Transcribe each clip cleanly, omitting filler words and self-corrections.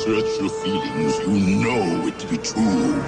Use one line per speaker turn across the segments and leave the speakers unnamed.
search your feelings, you know it to be true.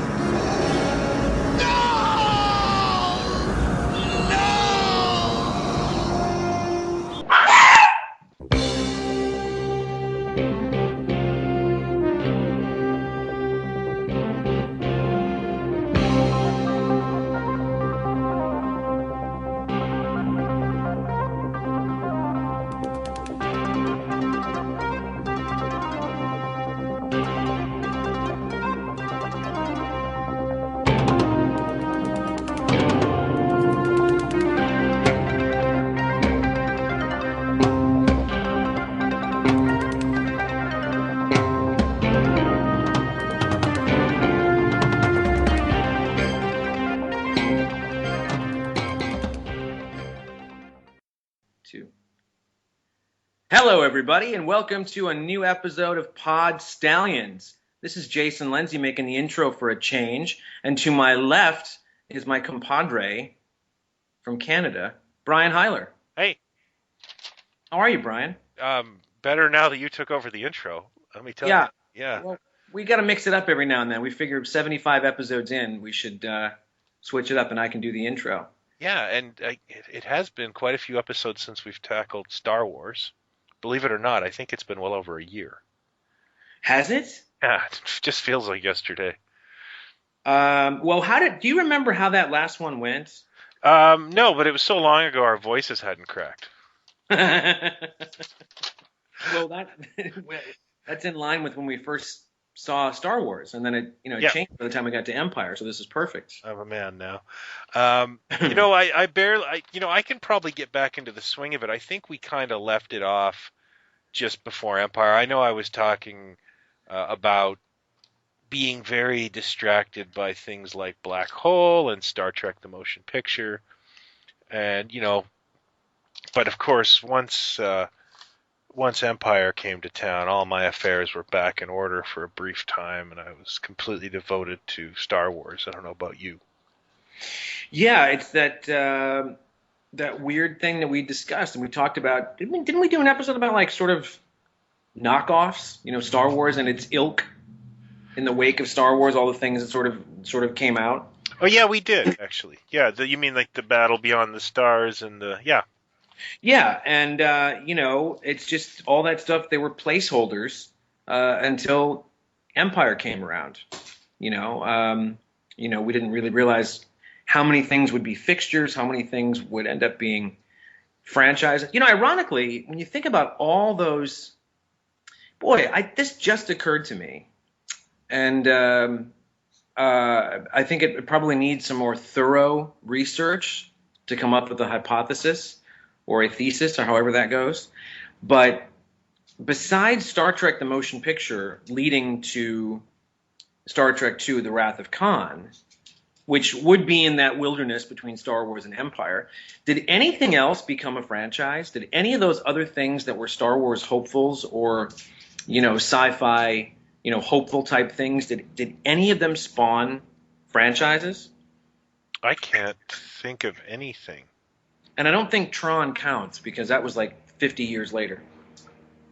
Hello, everybody, and welcome to a new episode of Stallions. This is Jason Lindsay making the intro for a change, and to my left is my compadre from Canada, Brian Heiler.
Hey.
How are you, Brian?
Better now that you took over the intro. Let me tell you. Yeah.
Well, we got to mix it up every now and then. We figured 75 episodes in, we should switch it up, and I can do the intro.
Yeah, and it has been quite a few episodes since we've tackled Star Wars. Believe it or not, I think it's been well over a year.
Has it?
Yeah, it just feels like yesterday.
Well, do you remember how that last one went?
No, but it was so long ago our voices hadn't cracked.
Well, that's in line with when we first saw Star Wars, and then it changed by the time we got to Empire. So this is perfect.
I'm a man now. I can probably get back into the swing of it. I think we kind of left it off just before Empire. I know I was talking about being very distracted by things like Black Hole and Star Trek: The Motion Picture, and but of course once Empire came to town, all my affairs were back in order for a brief time, and I was completely devoted to Star Wars. I don't know about you.
Yeah, it's that weird thing that we discussed and we talked about. Didn't we do an episode about like sort of knockoffs? Star Wars and its ilk in the wake of Star Wars, all the things that sort of came out.
Oh yeah, we did actually. Yeah, you mean like the Battle Beyond the Stars and the
Yeah, and it's just all that stuff. They were placeholders until Empire came around. We didn't really realize how many things would be fixtures, how many things would end up being franchises. Ironically, when you think about all those, this just occurred to me, and I think it probably needs some more thorough research to come up with a hypothesis or a thesis, or however that goes. But besides Star Trek: The Motion Picture leading to Star Trek II: The Wrath of Khan, which would be in that wilderness between Star Wars and Empire, did anything else become a franchise? Did any of those other things that were Star Wars hopefuls or, sci-fi, hopeful type things, did any of them spawn franchises?
I can't think of anything.
And I don't think Tron counts because that was like 50 years later.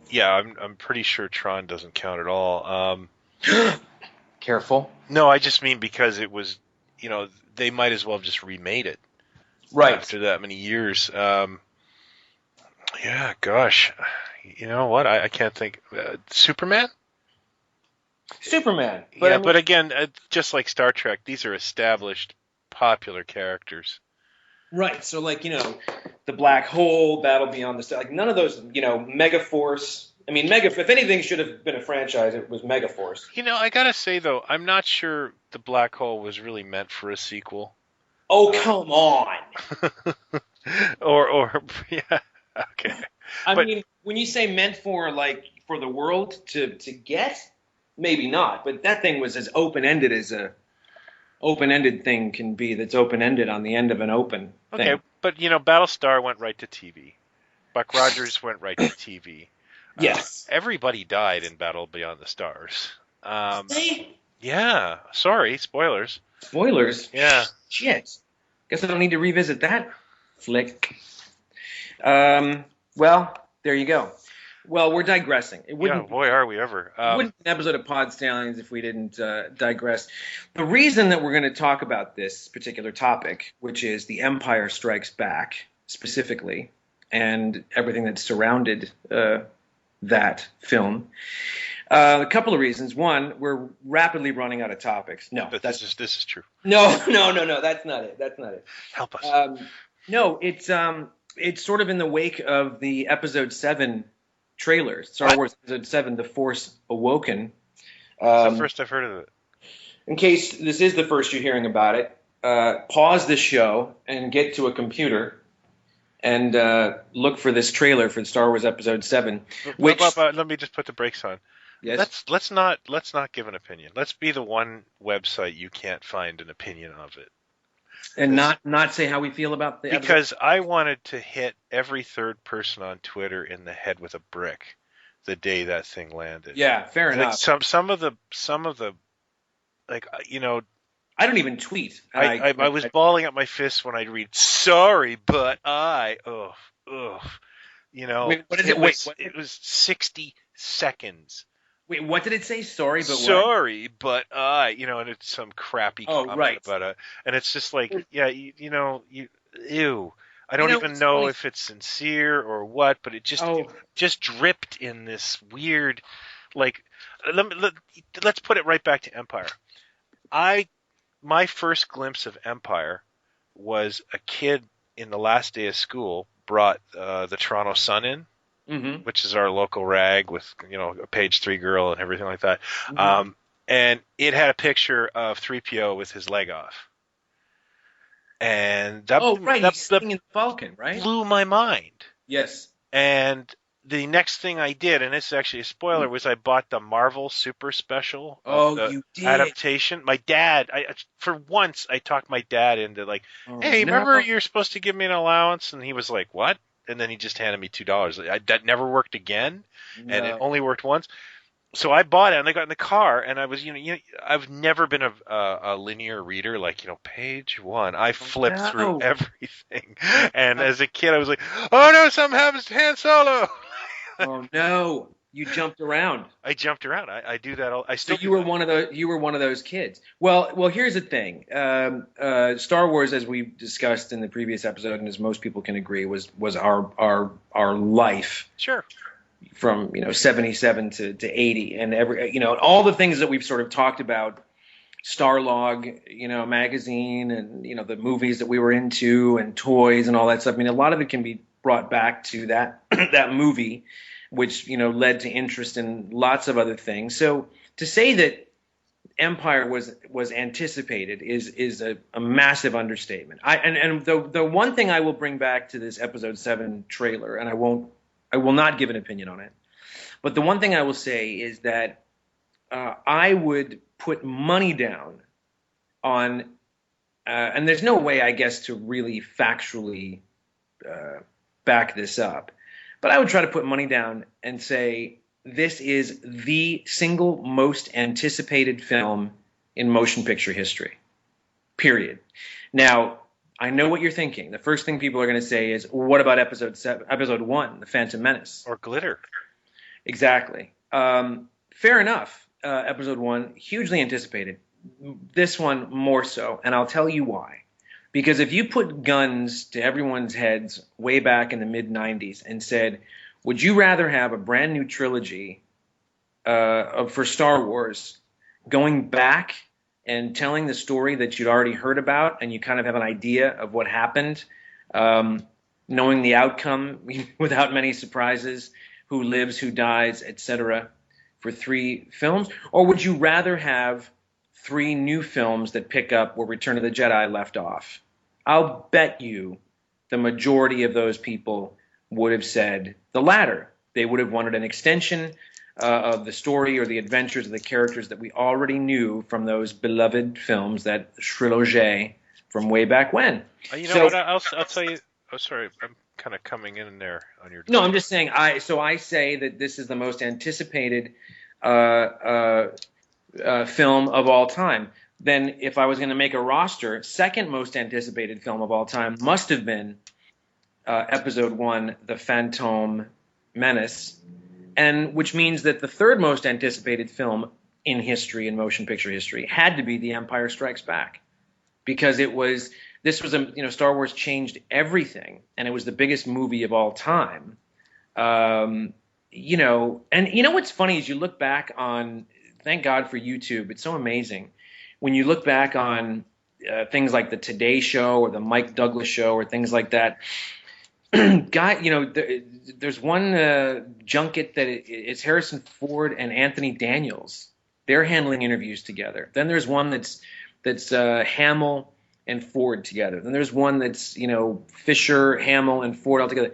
Yeah, I'm pretty sure Tron doesn't count at all.
Careful.
No, I just mean because it was, they might as well have just remade it.
Right.
After that many years. Yeah, gosh. You know what? I can't think. Superman?
Superman.
But again, just like Star Trek, these are established, popular characters.
Right, so the Black Hole, Battle Beyond the Stars, none of those, Megaforce. I mean, if anything should have been a franchise, it was Megaforce.
I gotta say though, I'm not sure the Black Hole was really meant for a sequel.
Oh, come on.
or yeah, okay.
I mean, when you say meant for the world to get, maybe not, but that thing was as open-ended as a open-ended thing can be that's open-ended on the end of an open thing.
Okay, but Battlestar went right to TV. Buck Rogers went right to TV.
Yes.
Everybody died in Battle Beyond the Stars.
They?
Yeah. Sorry, spoilers.
Spoilers?
Yeah.
Shit. Guess I don't need to revisit that flick. Well, there you go. Well, we're digressing. It
Yeah,
wouldn't
boy, are we ever.
it wouldn't be an episode of Pod Stallions if we didn't digress. The reason that we're going to talk about this particular topic, which is The Empire Strikes Back specifically, and everything that surrounded that film, a couple of reasons. One, we're rapidly running out of topics. No,
But this is true.
no. That's not it. That's not it.
Help us.
No, it's sort of in the wake of the Episode 7 trailer, Star Wars Episode 7, The Force Awoken.
It's the first I've heard of it.
In case this is the first you're hearing about it, pause this show and get to a computer and look for this trailer for Star Wars Episode 7. Which,
let me just put the brakes on.
yes?
Let's not give an opinion. Let's be the one website you can't find an opinion of it.
And not say how we feel about the
because I wanted to hit every third person on Twitter in the head with a brick the day that thing landed.
Yeah, fair enough.
Some of the like
I don't even tweet.
I was balling up my fists when I read sorry, but Wait,
what is it?
It was 60 seconds.
Wait, what did it say? Sorry, but
sorry, but and it's some crappy comment about it, and it's just like, yeah, ew. I don't even know if it's sincere or what, but it just dripped in this weird, like, let's put it right back to Empire. My first glimpse of Empire was a kid in the last day of school brought the Toronto Sun in. Mm-hmm. Which is our local rag with a page 3 girl and everything like that, mm-hmm. And it had a picture of 3PO with his leg off, and
he's sitting in the Falcon, right?
Blew my mind.
Yes.
And the next thing I did, and this is actually a spoiler, was I bought the Marvel Super Special.
You did.
Adaptation. My dad, for once, I talked my dad into like, hey, remember you're supposed to give me an allowance, and he was like, what? And then he just handed me $2. That never worked again, and it only worked once. So I bought it, and I got in the car, and I was, I've never been a linear reader, like, page 1. I flipped through everything, and as a kid, I was like, oh no, something happens to Han Solo.
Oh no, you jumped around.
I jumped around. I do that all.
You were one of those kids. Well, here's the thing. Star Wars, as we discussed in the previous episode, and as most people can agree, was our life.
Sure.
From 77 to 80, and all the things that we've sort of talked about, Starlog, magazine, and the movies that we were into, and toys and all that stuff. I mean, a lot of it can be brought back to that that movie, which led to interest in lots of other things. So to say that Empire was anticipated is a massive understatement. And the one thing I will bring back to this Episode 7 trailer, and I will not give an opinion on it, but the one thing I will say is that I would put money down on, and there's no way, I guess, to really factually back this up, but I would try to put money down and say this is the single most anticipated film in motion picture history, period. Now, I know what you're thinking. The first thing people are going to say is, well, what about Episode 1, The Phantom Menace?
Or Glitter.
Exactly. Fair enough. Episode 1, hugely anticipated. This one more so, and I'll tell you why. Because if you put guns to everyone's heads way back in the mid-'90s and said, would you rather have a brand new trilogy for Star Wars going back and telling the story that you'd already heard about, and you kind of have an idea of what happened, knowing the outcome without many surprises, who lives, who dies, etc., for 3 films? Or would you rather have 3 new films that pick up where Return of the Jedi left off? I'll bet you the majority of those people would have said the latter. They would have wanted an extension of the story or the adventures of the characters that we already knew from those beloved films, that trilogy from way back when.
What? I'll tell you. Oh, sorry, I'm kind of coming in there on your.
No, I'm just saying. I say that this is the most anticipated film of all time. Then, if I was going to make a roster, second most anticipated film of all time must have been Episode 1, The Phantom Menace. and which means that the third most anticipated film in history, in motion picture history, had to be The Empire Strikes Back, because Star Wars changed everything, and it was the biggest movie of all time. And what's funny is you look back on, thank God for YouTube, it's so amazing when you look back on things like the Today Show or the Mike Douglas Show or things like that. There's one junket that it's Harrison Ford and Anthony Daniels. They're handling interviews together. Then there's one that's Hamill and Ford together. Then there's one that's Fisher, Hamill, and Ford all together.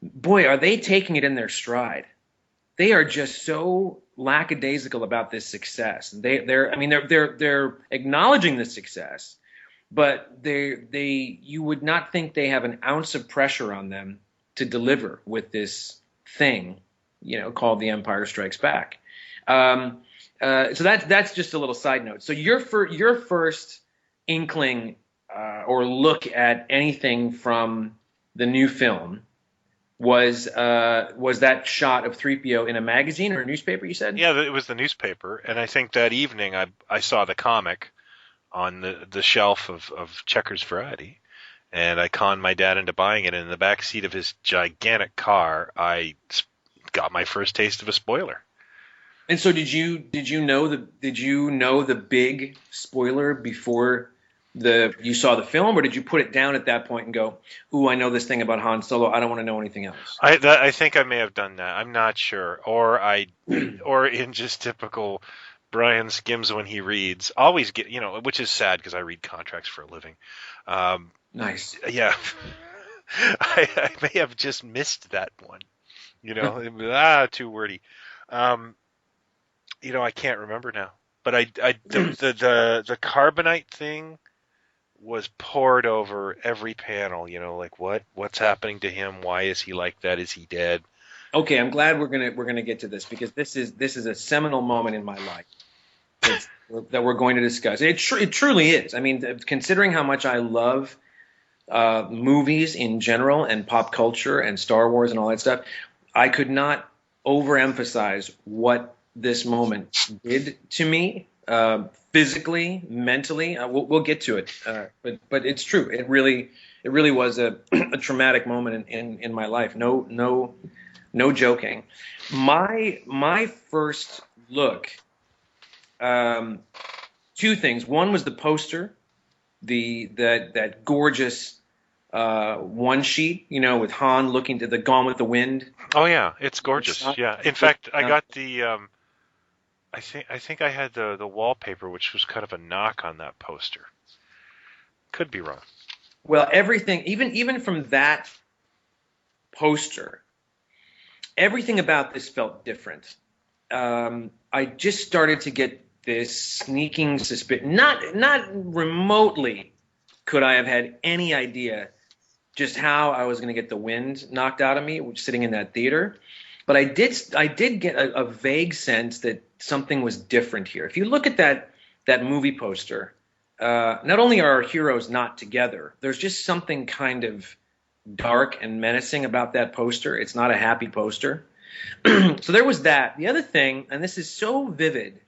Boy, are they taking it in their stride. They are just so lackadaisical about this success. They're acknowledging the success, but you would not think they have an ounce of pressure on them to deliver with this thing, called The Empire Strikes Back. So that's just a little side note. So your first inkling or look at anything from the new film was that shot of 3PO in a magazine or a newspaper, you said?
Yeah, it was the newspaper, and I think that evening I saw the comic on the shelf of Checkers Variety, and I conned my dad into buying it. And in the back seat of his gigantic car, I got my first taste of a spoiler.
And so did you know the big spoiler before you saw the film, or did you put it down at that point and go, "Ooh, I know this thing about Han Solo. I don't want to know anything else"?
I think I may have done that. I'm not sure, or in just typical Brian skims when he reads, always get, which is sad because I read contracts for a living.
Nice.
Yeah. I may have just missed that one. Too wordy. I can't remember now. But the carbonite thing was poured over every panel, like what's happening to him? Why is he like that? Is he dead?
Okay, I'm glad we're gonna get to this, because this is a seminal moment in my life that we're going to discuss. It truly is. I mean, considering how much I love movies in general and pop culture and Star Wars and all that stuff, I could not overemphasize what this moment did to me, physically, mentally. We'll get to it, but it's true. It really was a traumatic moment in my life. No joking. My first look, two things. One was the poster, that gorgeous one sheet, with Han looking to the Gone with the Wind.
Oh yeah, it's gorgeous. Yeah. In fact, I got the I think I had the wallpaper, which was kind of a knock on that poster. Could be wrong.
Well, everything, even from that poster, everything about this felt different. I just started to get this sneaking suspicion. Not remotely could I have had any idea just how I was going to get the wind knocked out of me, sitting in that theater. But I did get a vague sense that something was different here. If you look at that movie poster, not only are our heroes not together, there's just something kind of dark and menacing about that poster. It's not a happy poster. So there was that. The other thing, and this is so vivid,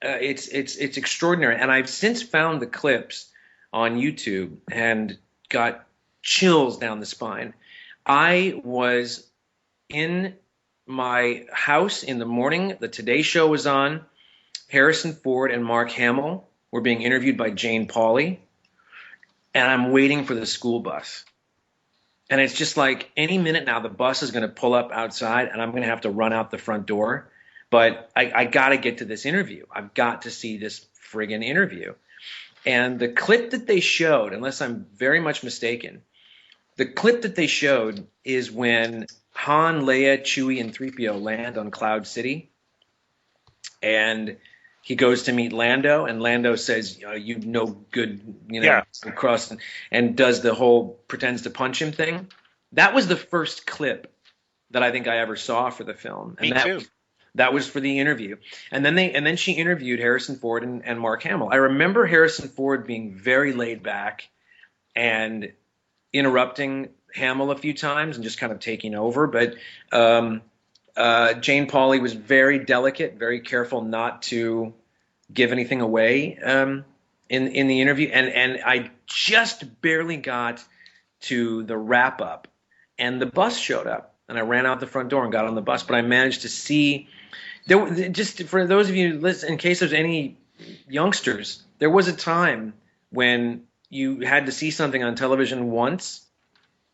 it's extraordinary. And I've since found the clips on YouTube and got chills down the spine. I was in my house in the morning. The Today Show was on. Harrison Ford and Mark Hamill were being interviewed by Jane Pauley, and I'm waiting for the school bus. And it's just like any minute now the bus is going to pull up outside, and I'm going to have to run out the front door. But I got to get to this interview. I've got to see this friggin' interview. And the clip that they showed, unless I'm very much mistaken, the clip that they showed is when Han, Leia, Chewie, and 3PO land on Cloud City. And he goes to meet Lando, and Lando says, "You no good," across, and does the whole pretends to punch him thing. That was the first clip that I think I ever saw for the film. And
Me too.
That was for the interview. And then she interviewed Harrison Ford and Mark Hamill. I remember Harrison Ford being very laid back and interrupting Hamill a few times and just kind of taking over. But Jane Pauley was very delicate, very careful not to give anything away in the interview, and I just barely got to the wrap up, and the bus showed up, and I ran out the front door and got on the bus, but I managed to see. Just for those of you listen, in case there's any youngsters, there was a time when you had to see something on television once,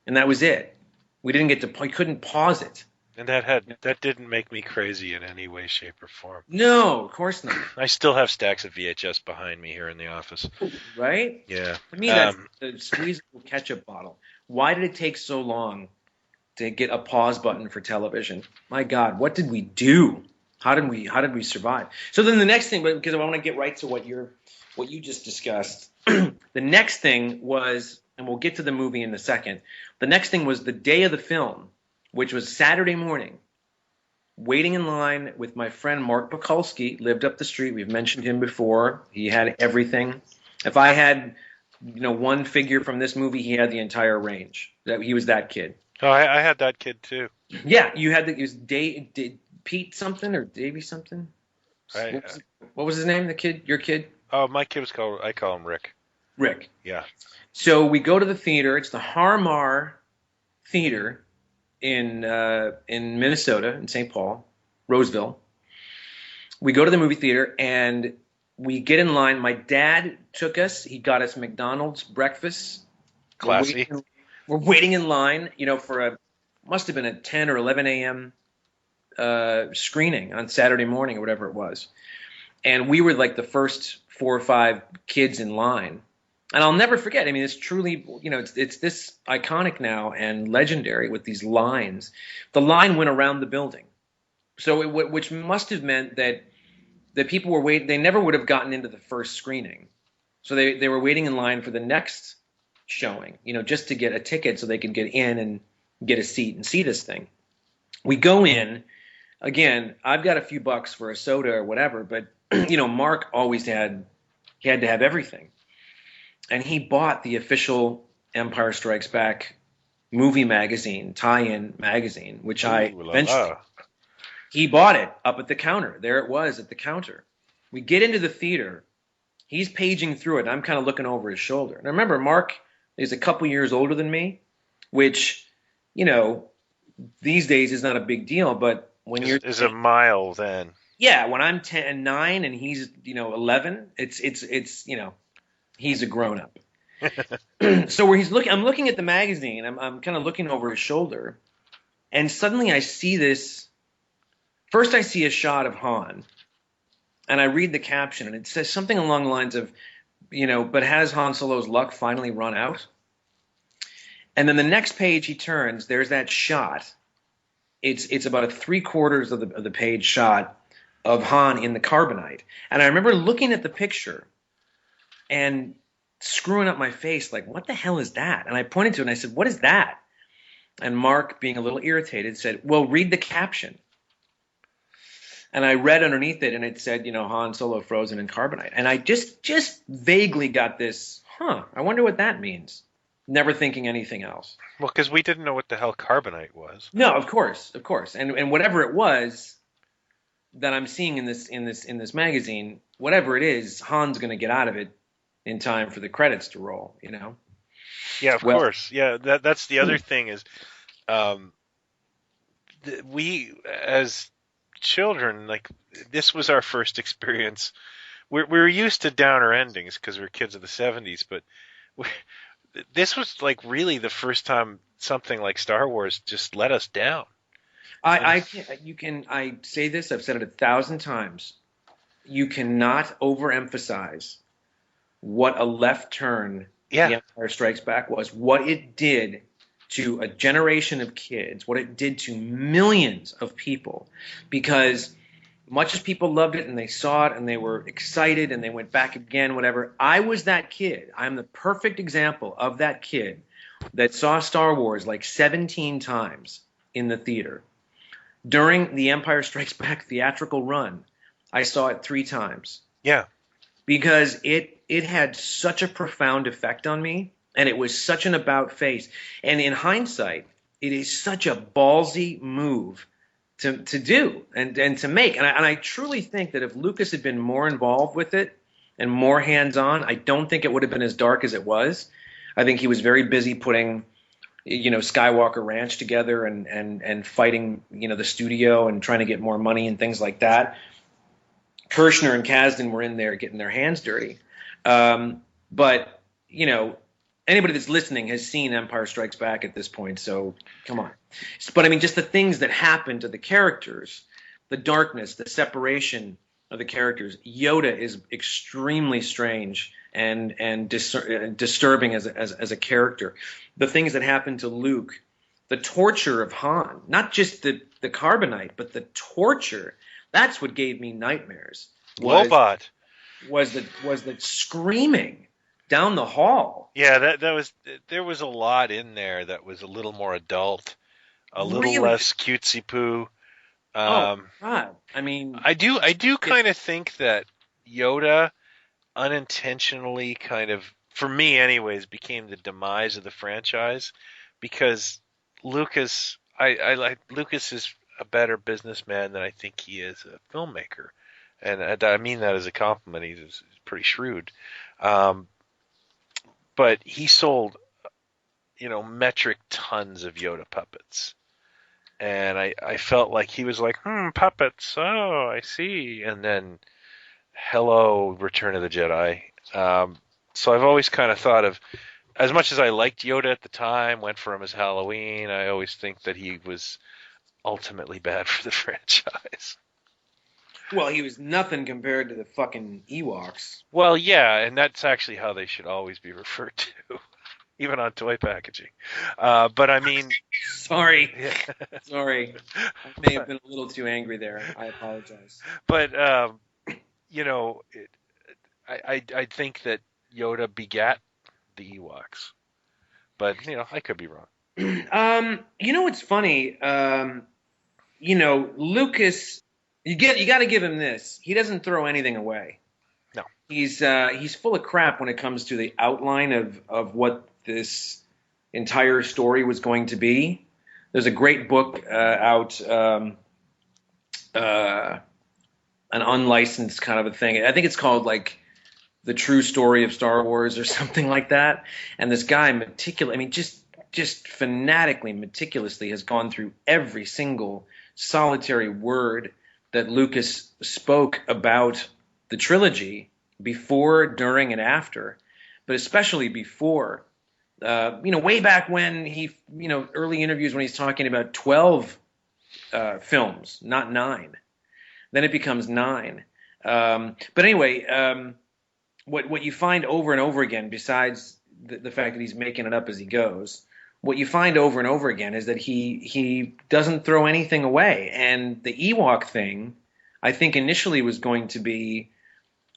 and that was it. We didn't get to, I couldn't pause it.
And that didn't make me crazy in any way, shape, or form.
No, of course not.
I still have stacks of VHS behind me here in the office.
Right?
Yeah.
For me, that's the squeezable ketchup bottle. Why did it take so long to get a pause button for television? My God, what did we do? How did we survive? So then the next thing, because I want to get right to what you just discussed. The next thing was, and we'll get to the movie in a second. The next thing was the day of the film, which was Saturday morning. Waiting in line with my friend Mark Bukulski, lived up the street. We've mentioned him before. He had everything. If I had, one figure from this movie, he had the entire range. He was that kid.
Oh, I had that kid too.
Yeah, you had it was Pete something or Davey something. What was his name? The kid, your kid?
Oh, my kid I call him Rick.
Rick.
Yeah.
So we go to the theater. It's the Harmar Theater in Minnesota, in St. Paul, Roseville. We go to the movie theater and we get in line. My dad took us. He got us McDonald's breakfast.
Classy.
We're waiting in line, for must have been a 10 or 11 a.m. Screening on Saturday morning or whatever it was. And we were like the first 4 or 5 kids in line. And I'll never forget. I mean, it's truly, it's this iconic now and legendary with these lines. The line went around the building. So which must have meant that people were waiting. They never would have gotten into the first screening. So they were waiting in line for the next showing, just to get a ticket so they could get in and get a seat and see this thing. We go in. Again, I've got a few bucks for a soda or whatever, but, Mark always he had to have everything. And he bought the official Empire Strikes Back movie magazine, tie-in magazine, which he bought it up at the counter. There it was at the counter. We get into the theater. He's paging through it. And I'm kind of looking over his shoulder. And I remember Mark is a couple years older than me, which, these days is not a big deal. But when
is a mile then.
Yeah, when I'm 9 and he's 11, it's he's a grown up. So where I'm looking at the magazine. I'm kind of looking over his shoulder, and suddenly I see this. First, I see a shot of Han, and I read the caption, and it says something along the lines of, but has Han Solo's luck finally run out? And then the next page he turns, there's that shot. It's about a 3/4 of the page shot of Han in the carbonite, and I remember looking at the picture and screwing up my face like, what the hell is that? And I pointed to it and I said, what is that? And Mark, being a little irritated, said, well, read the caption. And I read underneath it, and it said, Han Solo frozen in carbonite. And I just vaguely got this, I wonder what that means. Never thinking anything else.
Well, because we didn't know what the hell carbonite was.
No, of course. And whatever it was that I'm seeing in this magazine, whatever it is, Han's going to get out of it in time for the credits to roll,
Yeah, of course. Yeah, that's the other thing is, we as children, like, this was our first experience. We're used to downer endings because we're kids of the 70s, but this was like really the first time something like Star Wars just let us down. I say this, I've said it 1,000 times. You cannot overemphasize what a left turn The Empire Strikes Back was, what it did to a generation of kids, what it did to millions of people, because much as people loved it and they saw it and they were excited and they went back again, whatever, I was that kid. I'm the perfect example of that kid that saw Star Wars like 17 times in the theater. During the Empire Strikes Back theatrical run, I saw it 3 times. Yeah.
Because it had such a profound effect on me, and it was such an about face. And in hindsight, it is such a ballsy move to do and to make. And I truly think that if Lucas had been more involved with it and more hands-on, I don't think it would have been as dark as it was. I think he was very busy putting, Skywalker Ranch together and fighting, the studio and trying to get more money and things like that. Kirshner and Kasdan were in there getting their hands dirty. But, anybody that's listening has seen Empire Strikes Back at this point, so come on. But I mean, just the things that happen to the characters, the darkness, the separation of the characters. Yoda is extremely strange and disturbing as a character. The things that happen to Luke, the torture of Han, not just the carbonite, but the torture. That's what gave me nightmares.
Lobot
was the screaming down the hall.
Yeah, there was a lot in there that was a little more adult, a little less cutesy poo.
Oh God! I mean,
I do kind of think that Yoda unintentionally kind of, for me anyways, became the demise of the franchise because Lucas is a better businessman than I think he is a filmmaker, and I mean that as a compliment. He's pretty shrewd. But he sold, metric tons of Yoda puppets. And I felt like he was like, puppets, oh, I see. And then, hello, Return of the Jedi. So I've always kind of thought of, as much as I liked Yoda at the time, went for him as Halloween, I always think that he was ultimately bad for the franchise.
Well, he was nothing compared to the fucking Ewoks.
Well, yeah, and that's actually how they should always be referred to, even on toy packaging. But I mean...
Sorry. Sorry. I may have been a little too angry there. I apologize.
But, I think that Yoda begat the Ewoks. But, I could be wrong.
What's funny? Lucas... You got to give him this. He doesn't throw anything away.
No.
He's full of crap when it comes to the outline of what this entire story was going to be. There's a great book out, an unlicensed kind of a thing. I think it's called like The True Story of Star Wars or something like that. And this guy just fanatically, meticulously has gone through every single solitary word that Lucas spoke about the trilogy before, during, and after, but especially before. Way back when he, early interviews when he's talking about 12 films, not 9. Then it becomes 9. But anyway, what you find over and over again, besides the fact that he's making it up as he goes, what you find over and over again is that he doesn't throw anything away. And the Ewok thing, I think initially was going to be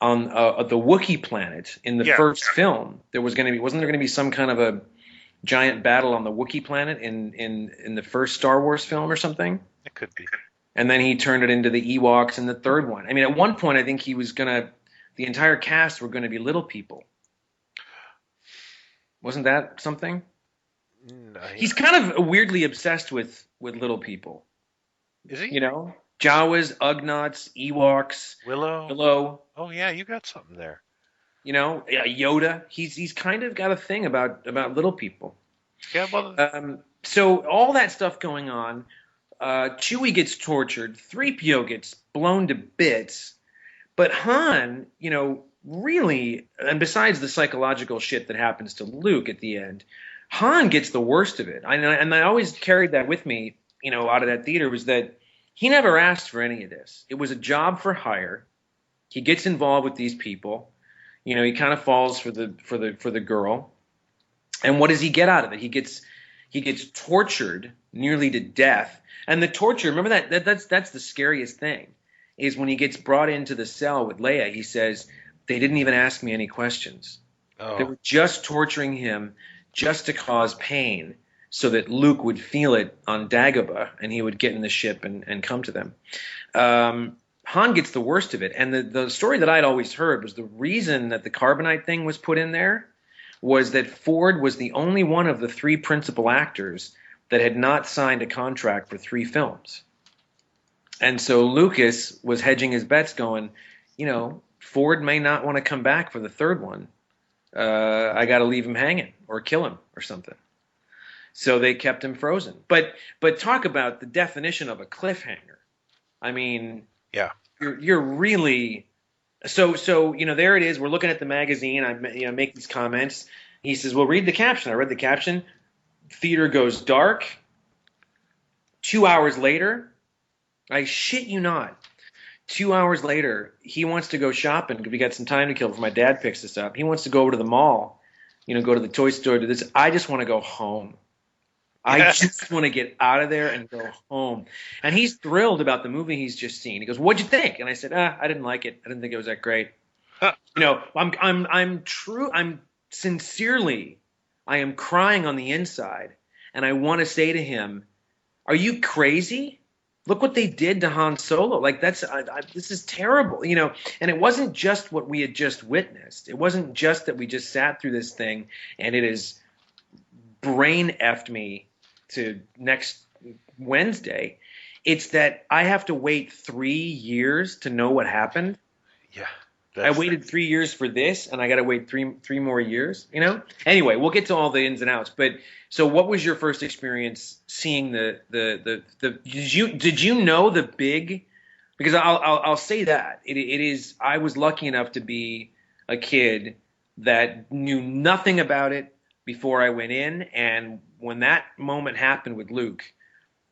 on the Wookiee planet in the first film. Wasn't there going to be some kind of a giant battle on the Wookiee planet in the first Star Wars film or something?
It could be.
And then he turned it into the Ewoks in the third one. I mean, at one point, I think the entire cast were going to be little people. Wasn't that something?
No,
he's kind of weirdly obsessed with little people.
Is he?
Jawas, Ugnaughts, Ewoks,
Willow. Oh yeah, you got something there.
Yoda. He's kind of got a thing about little people.
Yeah, well.
So all that stuff going on. Chewie gets tortured. 3PO gets blown to bits. But Han, really, and besides the psychological shit that happens to Luke at the end, Han gets the worst of it. And I always carried that with me, out of that theater, was that he never asked for any of this. It was a job for hire. He gets involved with these people. He kind of falls for the girl. And what does he get out of it? He gets tortured nearly to death. And the torture, remember that's the scariest thing, is when he gets brought into the cell with Leia, he says, they didn't even ask me any questions. Oh. They were just torturing him just to cause pain so that Luke would feel it on Dagobah and he would get in the ship and come to them. Han gets the worst of it. And the story that I'd always heard was the reason that the carbonite thing was put in there was that Ford was the only one of the 3 principal actors that had not signed a contract for 3 films. And so Lucas was hedging his bets, going, Ford may not want to come back for the third one. I got to leave him hanging or kill him or something. So they kept him frozen. But talk about the definition of a cliffhanger. I mean,
Yeah.
you're really so there it is. We're looking at the magazine. I make these comments. He says, "Well, read the caption." I read the caption. Theater goes dark. 2 hours later, I shit you not. 2 hours later, he wants to go shopping because we got some time to kill before my dad picks us up. He wants to go over to the mall, go to the toy store, do this. I just want to go home. I just want to get out of there and go home. And he's thrilled about the movie he's just seen. He goes, "What'd you think?" And I said, "I didn't like it. I didn't think it was that great." I'm sincerely, I am crying on the inside, and I want to say to him, "Are you crazy? Look what they did to Han Solo. Like this is terrible, And it wasn't just what we had just witnessed. It wasn't just that we just sat through this thing and it is brain effed me to next Wednesday. It's that I have to wait 3 years to know what happened.
Yeah.
I waited 3 years for this, and I got to wait three more years. Anyway, we'll get to all the ins and outs. But so, what was your first experience seeing the? Did you know the big? Because I'll say that it is. I was lucky enough to be a kid that knew nothing about it before I went in, and when that moment happened with Luke,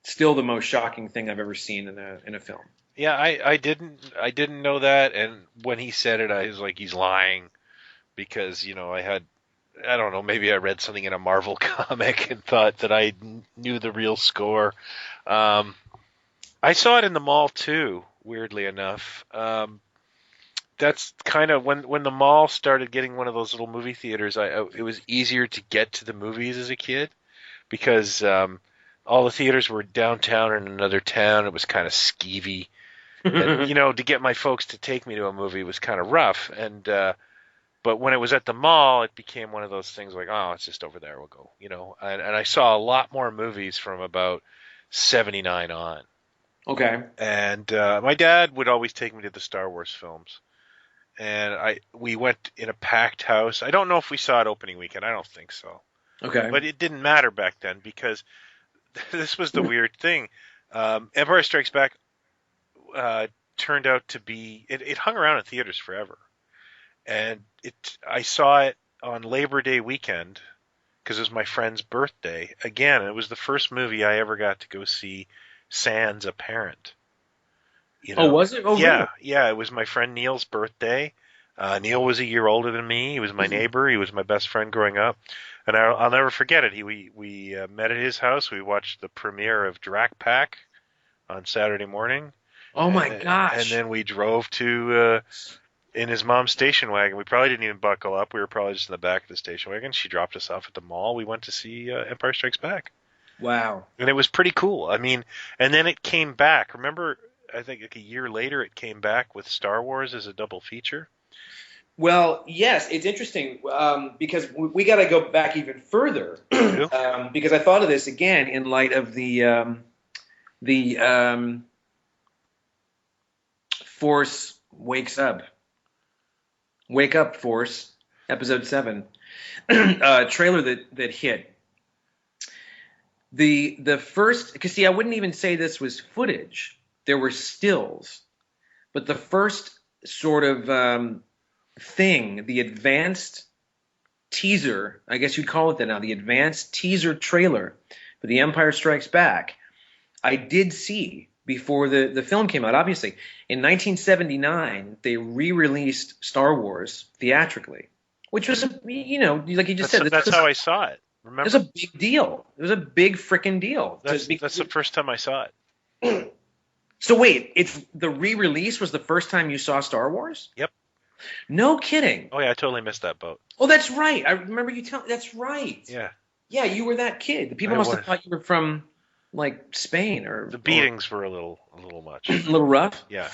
still the most shocking thing I've ever seen in a film.
Yeah, I didn't know that, and when he said it, I was like, he's lying, because I don't know, maybe I read something in a Marvel comic and thought that I knew the real score. I saw it in the mall too, weirdly enough. That's kind of when the mall started getting one of those little movie theaters. It was easier to get to the movies as a kid because all the theaters were downtown or in another town. It was kind of skeevy. And, to get my folks to take me to a movie was kind of rough. And but when it was at the mall, it became one of those things like, oh, it's just over there. We'll go. And I saw a lot more movies from about 79 on.
Okay.
And my dad would always take me to the Star Wars films. And we went in a packed house. I don't know if we saw it opening weekend. I don't think so.
Okay.
But it didn't matter back then because this was the weird thing. Empire Strikes Back turned out to be it hung around in theaters forever, and I saw it on Labor Day weekend because it was my friend's birthday. Again, it was the first movie I ever got to go see sans a parent.
Oh, was it? Oh,
yeah,
really?
Yeah. It was my friend Neil's birthday. Neil was a year older than me. He was my neighbor. He was my best friend growing up, and I'll never forget it. We met at his house. We watched the premiere of Drac Pack on Saturday morning.
Oh my gosh!
And then we drove to in his mom's station wagon. We probably didn't even buckle up. We were probably just in the back of the station wagon. She dropped us off at the mall. We went to see Empire Strikes Back.
Wow!
And it was pretty cool. I mean, and then it came back. Remember, I think like a year later, it came back with Star Wars as a double feature.
Well, yes, it's interesting because we got to go back even further because I thought of this again in light of the Force Wakes Up. Wake Up, Force, Episode 7. Trailer that hit. The first, because see, I wouldn't even say this was footage. There were stills. But the first sort of thing, the advanced teaser, I guess you'd call it that now, the advanced teaser trailer for The Empire Strikes Back, I did see before the film came out. Obviously, in 1979, they re-released Star Wars theatrically, which was, like you just said.
That's how I saw it. Remember?
It was a big deal. It was a big freaking deal.
That's the first time I saw it.
So wait, it's the re-release was the first time you saw Star Wars?
Yep.
No kidding.
Oh yeah, I totally missed that boat.
Oh, that's right. I remember you telling. That's right.
Yeah.
Yeah, you were that kid. The people must have thought you were from like Spain or.
The beatings were a little much.
A little rough.
Yeah.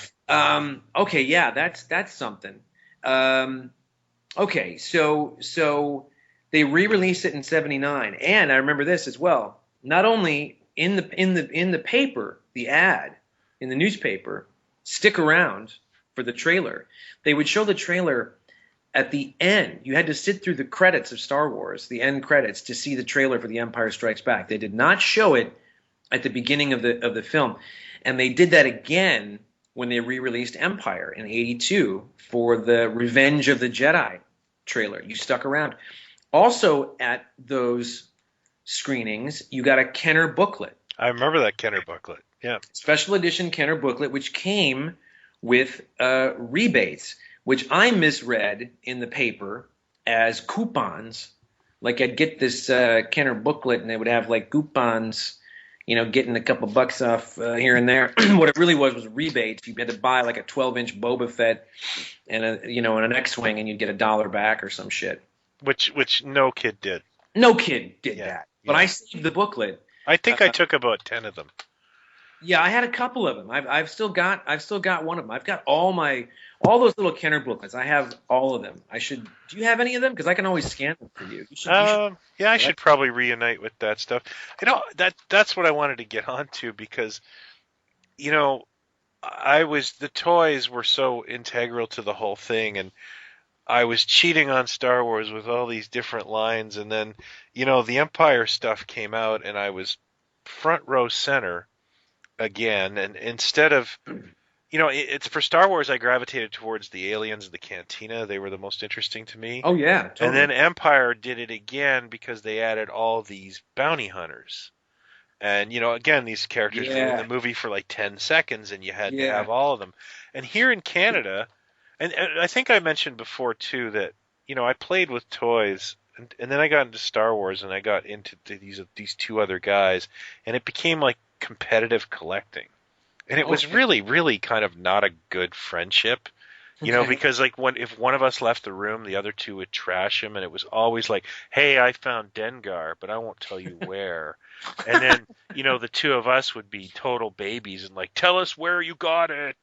Okay. Yeah, that's something. Okay. So they re-released it in '79, and I remember this as well. Not only in the paper, the ad in the newspaper, stick around for the trailer. They would show the trailer at the end. You had to sit through the credits of Star Wars, the end credits, to see the trailer for The Empire Strikes Back. They did not show it at the beginning of the film. And they did that again when they re-released Empire in '82 for the Revenge of the Jedi trailer. You stuck around. Also at those screenings, you got a Kenner booklet.
I remember that Kenner booklet. Yeah.
Special edition Kenner booklet, which came with rebates, which I misread in the paper as coupons. Like I'd get this Kenner booklet and they would have like coupons, getting a couple bucks off here and there. What it really was rebates. You had to buy like a 12-inch Boba Fett and an X-Wing and you'd get $1 back or some shit.
Which no kid did.
No kid did that. But I saved the booklet.
I think I took about 10 of them.
Yeah, I had a couple of them. I've still got one of them. I've got all those little Kenner booklets. I have all of them. Do you have any of them? Because I can always scan them for you.
I should probably reunite with that stuff. That's what I wanted to get onto because, the toys were so integral to the whole thing, and I was cheating on Star Wars with all these different lines, and then, the Empire stuff came out, and I was front row center again, and instead of, it's for Star Wars, I gravitated towards the aliens and the cantina. They were the most interesting to me.
Oh yeah, totally.
And then Empire did it again because they added all these bounty hunters. And, again, these characters were in the movie for like 10 seconds, and you had to have all of them. And here in Canada, and I think I mentioned before, too, that, I played with toys, and then I got into Star Wars, and I got into these two other guys, and it became like competitive collecting. And it was really, really kind of not a good friendship, because like if one of us left the room, the other two would trash him, and it was always like, hey, I found Dengar, but I won't tell you where. And then, the two of us would be total babies and like, tell us where you got it,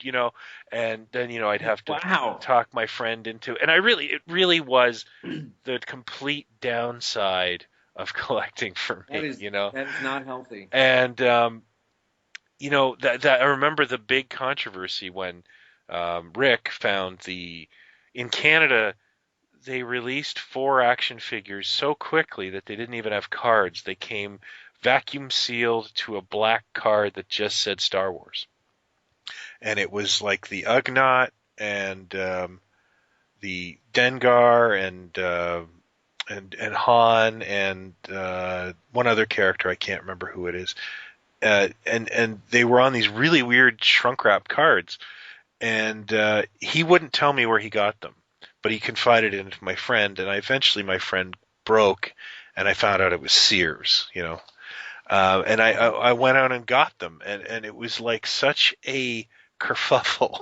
and then, I'd have to talk my friend into, and it really was the complete downside of collecting for me,
That is not healthy.
And, that I remember the big controversy when Rick found in Canada, they released 4 action figures so quickly that they didn't even have cards. They came vacuum sealed to a black card that just said Star Wars. And it was like the Ugnaught and the Dengar and Han and one other character, I can't remember who it is. And they were on these really weird shrunk wrap cards. And he wouldn't tell me where he got them, but he confided it into my friend, and eventually my friend broke, and I found out it was Sears, and I went out and got them, and it was like such a kerfuffle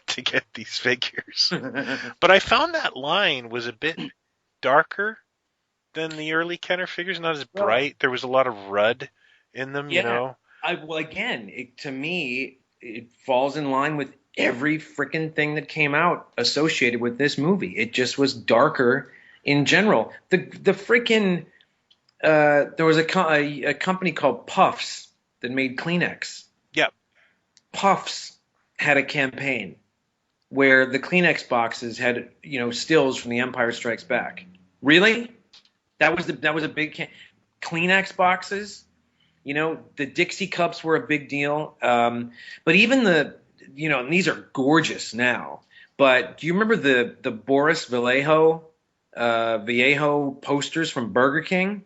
to get these figures. But I found that line was a bit darker than the early Kenner figures, not as bright. There was a lot of Rudd in them,
To me, it falls in line with every freaking thing that came out associated with this movie. It just was darker in general. The freaking there was a company called Puffs that made Kleenex.
Yep.
Puffs had a campaign where the Kleenex boxes had stills from The Empire Strikes Back. Really? That was a big Kleenex boxes. The Dixie cups were a big deal. But even and these are gorgeous now. But do you remember the Boris Vallejo posters from Burger King?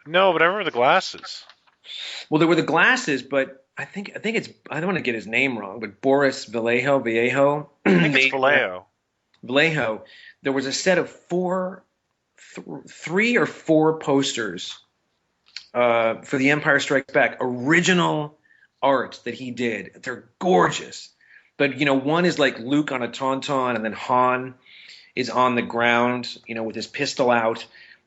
No, but I remember the glasses.
Well, there were the glasses, but I think it's, I don't want to get his name wrong, but Boris Vallejo.
I think it's Vallejo.
Vallejo. There was a set of 3 or 4 posters for The Empire Strikes Back, original art that he did. They're gorgeous. But, one is like Luke on a tauntaun, and then Han is on the ground, with his pistol out.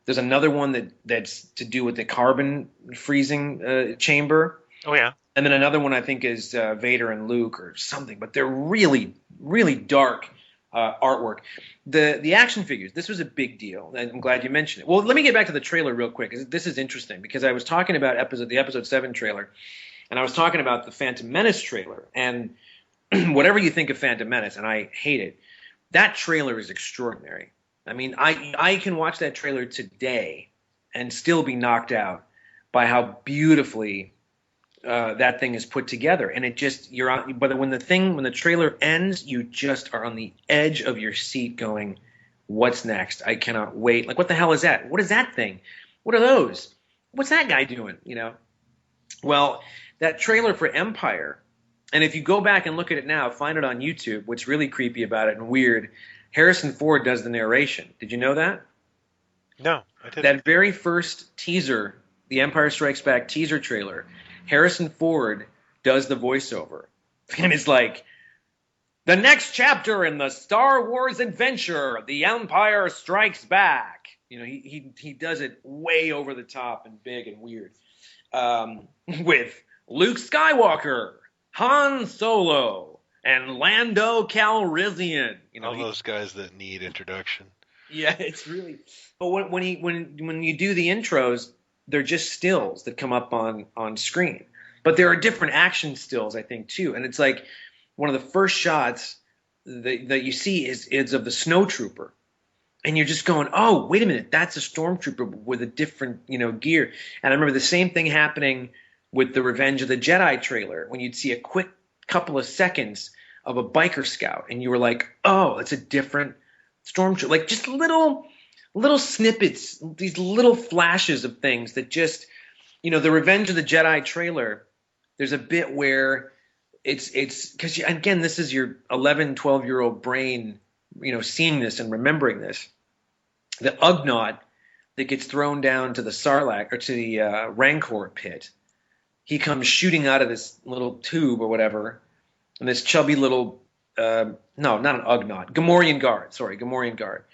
There's another one that's to do with the carbon freezing chamber.
Oh, yeah.
And then another one I think is Vader and Luke or something. But they're really, really dark artwork. The action figures, this was a big deal. And I'm glad you mentioned it. Well, let me get back to the trailer real quick. This is interesting because I was talking about the episode 7 trailer. And I was talking about the Phantom Menace trailer, and whatever you think of Phantom Menace, and I hate it, that trailer is extraordinary. I mean, I can watch that trailer today and still be knocked out by how beautifully that thing is put together. And it just, you're on, but when the trailer ends, you just are on the edge of your seat going, what's next? I cannot wait. Like, what the hell is that? What is that thing? What are those? What's that guy doing? You know? Well, that trailer for Empire, and if you go back and look at it now, find it on YouTube, what's really creepy about it and weird, Harrison Ford does the narration. Did you know that?
No, I didn't.
That very first teaser, the Empire Strikes Back teaser trailer, Harrison Ford does the voiceover. And it's like, the next chapter in the Star Wars adventure, The Empire Strikes Back. You know, he does it way over the top and big and weird. With Luke Skywalker, Han Solo, and Lando Calrissian. You know,
all those guys that need introduction.
Yeah, it's really. But when you do the intros, they're just stills that come up on screen. But there are different action stills, I think, too. And it's like one of the first shots that you see is of the snowtrooper. And you're just going, oh, wait a minute, that's a stormtrooper with a different, you know, gear. And I remember the same thing happening with the Revenge of the Jedi trailer, when you'd see a quick couple of seconds of a biker scout, and you were like, oh, it's a different stormtrooper. Like, just little snippets, these little flashes of things that just, you know, the Revenge of the Jedi trailer, there's a bit where it's because, again, this is your 11, 12-year-old brain, you know, seeing this and remembering this. The Ugnaught that gets thrown down to the Sarlacc, or to the Rancor pit, he comes shooting out of this little tube or whatever, and this chubby little, no, not an Ugnaught, Gamorrean guard.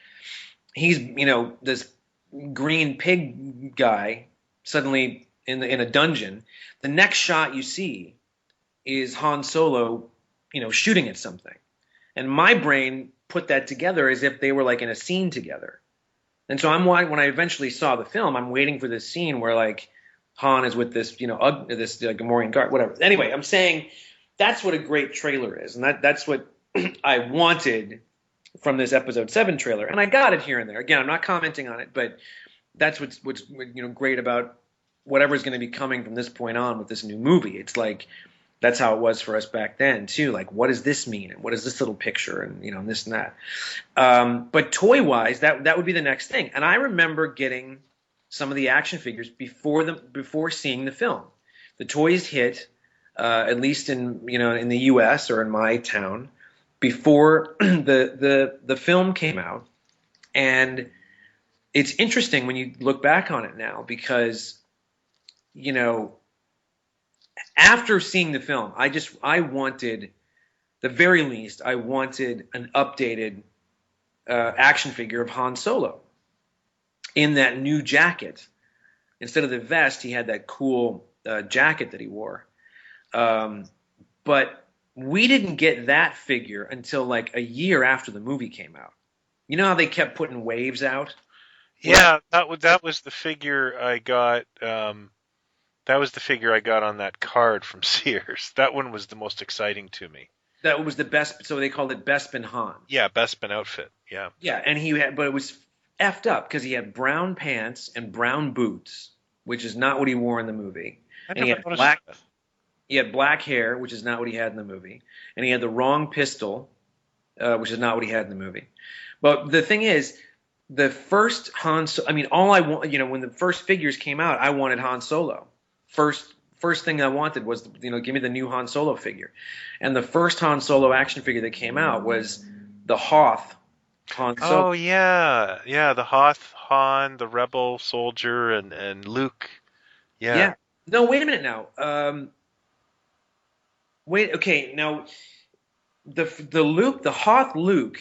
He's, you know, this green pig guy suddenly in a dungeon. The next shot you see is Han Solo, you know, shooting at something. And my brain put that together as if they were like in a scene together. And so when I eventually saw the film, I'm waiting for this scene where like Han is with this, you know, this Gamorrean guard, whatever. Anyway, I'm saying that's what a great trailer is, and that's what I wanted from this episode 7 trailer, and I got it here and there. Again, I'm not commenting on it, but that's what's you know, great about whatever's going to be coming from this point on with this new movie. It's like, that's how it was for us back then too. Like, what does this mean? And what is this little picture? And, you know, and this and that. But toy wise, that would be the next thing. And I remember getting some of the action figures before seeing the film. The toys hit, at least in the U.S. or in my town, before the film came out. And it's interesting when you look back on it now, because, you know, after seeing the film, I wanted, the very least, I wanted an updated action figure of Han Solo in that new jacket. Instead of the vest, he had that cool jacket that he wore. But we didn't get that figure until like a year after the movie came out. You know how they kept putting waves out?
Yeah, that was the figure I got. That was the figure I got on that card from Sears. That one was the most exciting to me.
That was the best. So they called it Bespin Han.
Yeah, Bespin outfit. Yeah.
Yeah, and but it was effed up because he had brown pants and brown boots, which is not what he wore in the movie. And he had black. That. He had black hair, which is not what he had in the movie, and he had the wrong pistol, which is not what he had in the movie. But the thing is, the first Han. I mean, all I want, you know, when the first figures came out, I wanted Han Solo. First thing I wanted was, you know, give me the new Han Solo figure. And the first Han Solo action figure that came out was the Hoth Han Solo.
Oh, yeah. Yeah, the Hoth Han, the rebel soldier, and Luke. Yeah.
Yeah. No, wait a minute now. Okay, now the Hoth Luke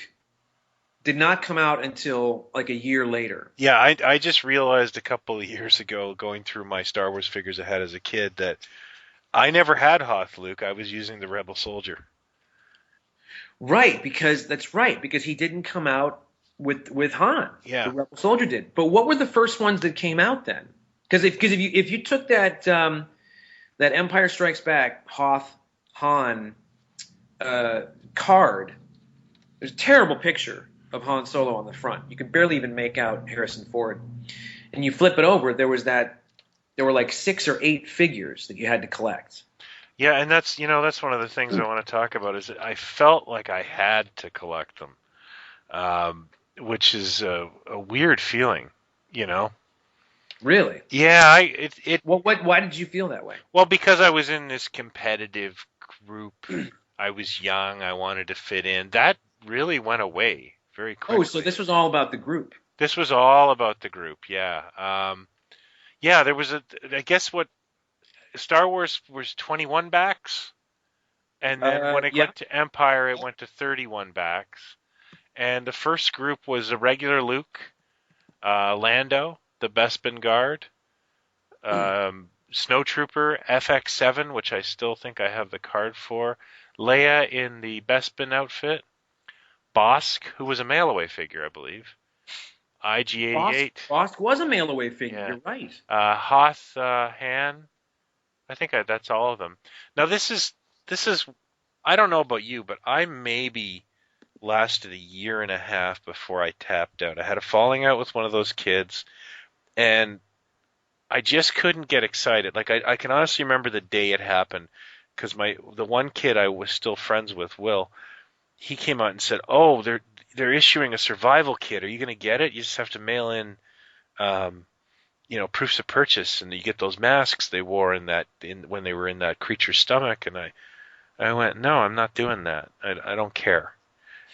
did not come out until like a year later.
Yeah, I just realized a couple of years ago, going through my Star Wars figures I had as a kid, that I never had Hoth Luke. I was using the Rebel Soldier.
Right, because he didn't come out with Han.
Yeah,
the Rebel Soldier did. But what were the first ones that came out then? Because if you took that that Empire Strikes Back Hoth Han card. There's a terrible picture of Han Solo on the front. You could barely even make out Harrison Ford. And you flip it over, there were like 6 or 8 figures that you had to collect.
Yeah, and that's one of the things I want to talk about is that I felt like I had to collect them, which is a weird feeling, you know.
Really?
Yeah,
Why did you feel that way?
well, because I was in this competitive group. I was young. I wanted to fit in. That really went away very
Oh,
quickly.
so this was all about the group.
This was all about the group. Yeah. Yeah, there was I guess what Star Wars was 21 backs, and then when it
Yeah.
went to Empire, it went to 31 backs. And the first group was a regular Luke, Lando, the Bespin Guard, Snowtrooper, FX7, which I still think I have the card for, Leia in the Bespin outfit, Bosk, who was a mail-away figure, I believe, IG-88.
Bosk was a mail-away figure.
Yeah.
You're right.
Hoth Han. I think that's all of them. Now this is I don't know about you, but I maybe lasted a year and a half before I tapped out. I had a falling out with one of those kids, and I just couldn't get excited. Like I can honestly remember the day it happened, because the one kid I was still friends with, Will, he came out and said, "Oh, they're issuing a survival kit. Are you going to get it? You just have to mail in, proofs of purchase, and you get those masks they wore when they were in that creature's stomach." And I went, "No, I'm not doing that. I don't care."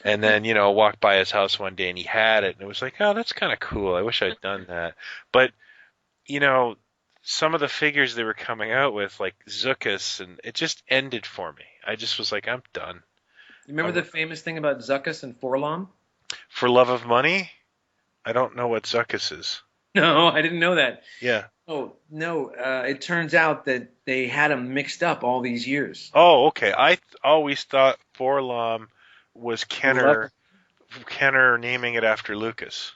And then, walked by his house one day and he had it, and it was like, oh, that's kind of cool. I wish I'd done that. But, some of the figures they were coming out with, like Zuckuss, and it just ended for me. I just was like, I'm done.
You remember the famous thing about Zuckuss and Forlom?
For love of money? I don't know what Zuckuss is.
No, I didn't know that.
Yeah.
Oh, no. It turns out that they had them mixed up all these years.
Oh, okay. I always thought Forlom was Kenner naming it after Lucas.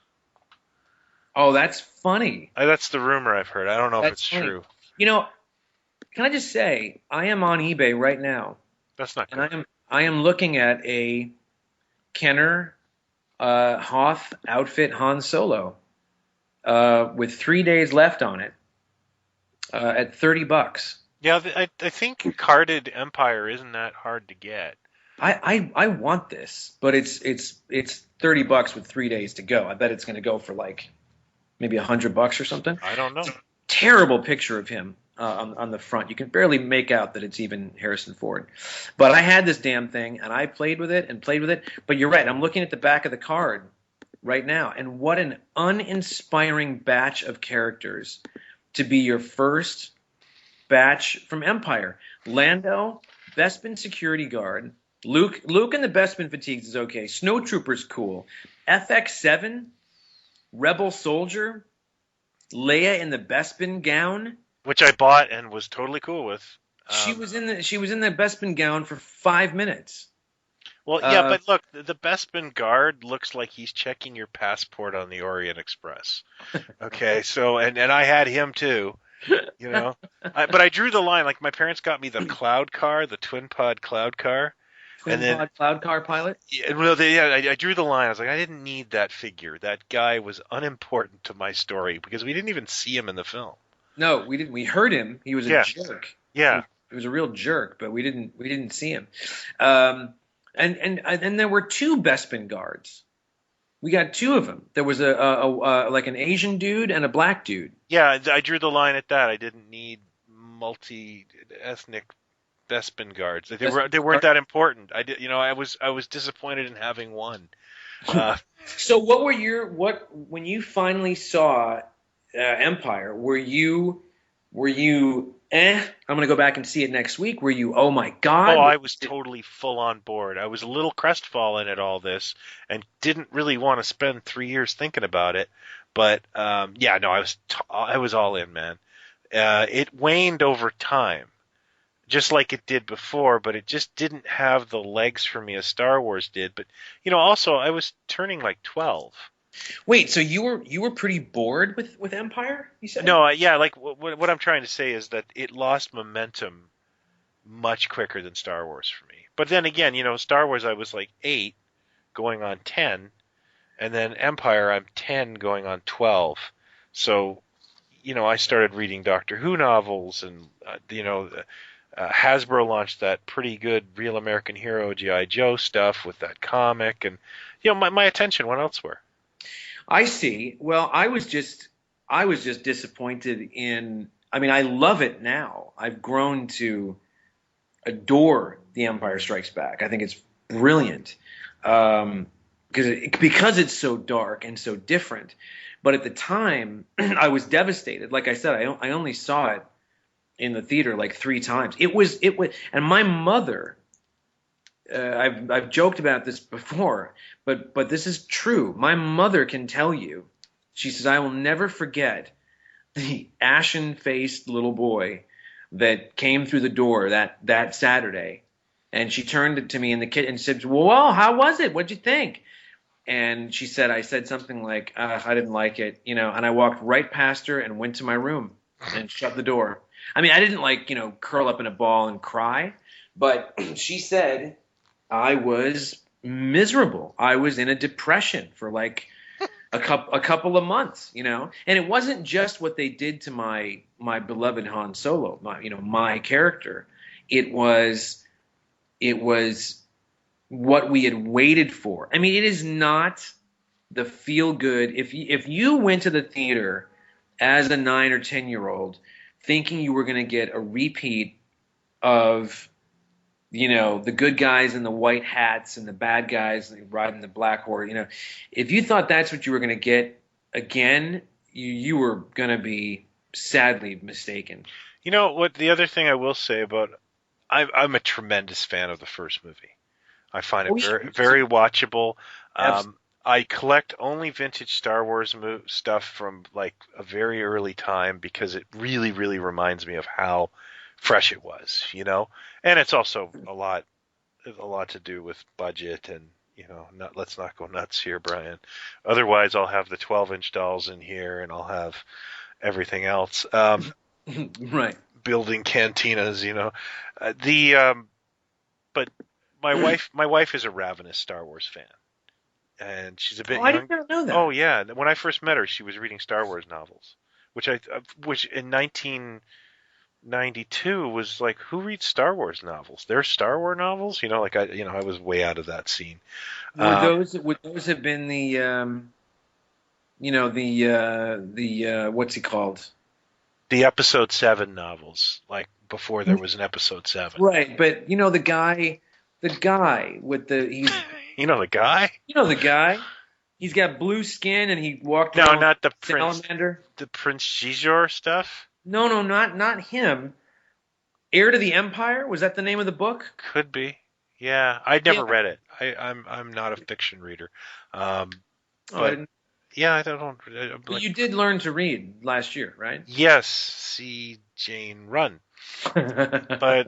Oh, that's funny.
That's the rumor I've heard. I don't know if it's
funny.
true.
Can I just say, I am on eBay right now.
That's not good.
And I am looking at a Kenner Hoth outfit Han Solo with 3 days left on it at $30.
Yeah, I think carded Empire isn't that hard to get.
I want this, but it's $30 with 3 days to go. I bet it's going to go for like maybe $100 or something.
I don't know.
Terrible picture of him on the front. You can barely make out that it's even Harrison Ford. But I had this damn thing, and I played with it. But you're right. I'm looking at the back of the card right now, and what an uninspiring batch of characters to be your first batch from Empire. Lando, Bespin security guard. Luke in the Bespin fatigues is okay. Snowtrooper's cool. FX7, Rebel soldier. Leia in the Bespin gown,
which I bought and was totally cool with.
She was in the Bespin gown for 5 minutes.
Well, yeah, but look, the Bespin guard looks like he's checking your passport on the Orient Express. Okay, so and I had him too, but I drew the line. Like my parents got me the cloud car, the twin pod cloud car.
Pod cloud car pilot?
Yeah, well, I drew the line. I was like, I didn't need that figure. That guy was unimportant to my story because we didn't even see him in the film.
No, we didn't. We heard him. He was a jerk.
Yeah,
he was a real jerk, but we didn't see him. And there were 2 Bespin guards. We got 2 of them. There was like an Asian dude and a black dude.
Yeah, I drew the line at that. I didn't need multi-ethnic Bespin guards. They weren't that important. I was disappointed in having one.
So when you finally saw Empire, were you I'm going to go back and see it next week? Were you, oh my God?
Oh, I was totally full on board. I was a little crestfallen at all this and didn't really want to spend 3 years thinking about it. But I was all in, man. It waned over time, just like it did before, but it just didn't have the legs for me as Star Wars did. But, also, I was turning like 12.
Wait, so you were pretty bored with Empire? You said?
No, yeah, like what I'm trying to say is that it lost momentum much quicker than Star Wars for me. But then again, Star Wars I was like 8 going on 10, and then Empire I'm 10 going on 12. So, I started reading Doctor Who novels, and Hasbro launched that pretty good Real American Hero G.I. Joe stuff with that comic, and my attention went elsewhere.
I see. Well, I was just disappointed in. I mean, I love it now. I've grown to adore The Empire Strikes Back. I think it's brilliant because it's so dark and so different. But at the time, I was devastated. Like I said, I only saw it in the theater like 3 times. It was, and my mother. I've joked about this before, but this is true. My mother can tell you. She says I will never forget the ashen-faced little boy that came through the door that Saturday, and she turned it to me in the kitchen and said, "Well, how was it? What'd you think?" And she said, I said something like, "I didn't like it," and I walked right past her and went to my room and shut the door. I mean, I didn't curl up in a ball and cry, but she said I was miserable. I was in a depression for like a couple of months, and it wasn't just what they did to my beloved Han Solo, my character. It was what we had waited for. I mean, it is not the feel good. If you went to the theater as a 9 or 10 year old thinking you were going to get a repeat of the good guys in the white hats and the bad guys riding the black horse. If you thought that's what you were going to get again, you were going to be sadly mistaken.
You know what? The other thing I will say about I'm a tremendous fan of the first movie. I find it very, very watchable. I collect only vintage Star Wars stuff from like a very early time because it really, really reminds me of how fresh it was, and it's also a lot to do with budget and let's not go nuts here, Brian. Otherwise, I'll have the 12-inch dolls in here and I'll have everything else.
Right.
Building cantinas, but my wife is a ravenous Star Wars fan, and she's a bit young.
I did not know that.
Oh yeah, when I first met her, she was reading Star Wars novels, which in 1992 was like, who reads Star Wars novels? There's Star Wars novels, I was way out of that scene.
Would those have been the what's he called?
The Episode 7 novels, like before there was an Episode 7.
Right, but the guy with he's
the guy?
The guy. He's got blue skin and he walked
No,
around
not the
salamander.
The Prince Xizor stuff?
No, not him. Heir to the Empire? Was that the name of the book?
Could be. Yeah, I'd never read it. I'm not a fiction reader. But yeah, I don't.
But you did learn to read last year, right?
Yes, see Jane run. But I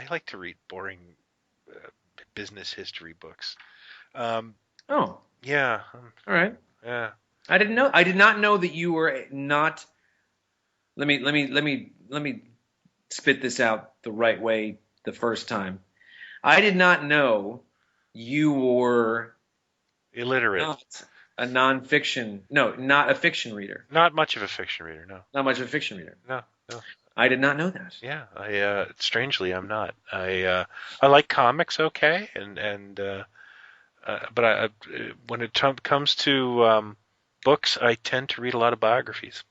like to read boring business history books.
Oh.
Yeah.
All right.
Yeah.
I did not know that you were not. Let me spit this out the right way the first time. I did not know you were
illiterate.
Not a nonfiction. No, not a fiction reader.
Not much of a fiction reader. No.
Not much of a fiction reader.
No.
I did not know that.
Yeah. Strangely, I'm not. I like comics, okay, but when it comes to books, I tend to read a lot of biographies.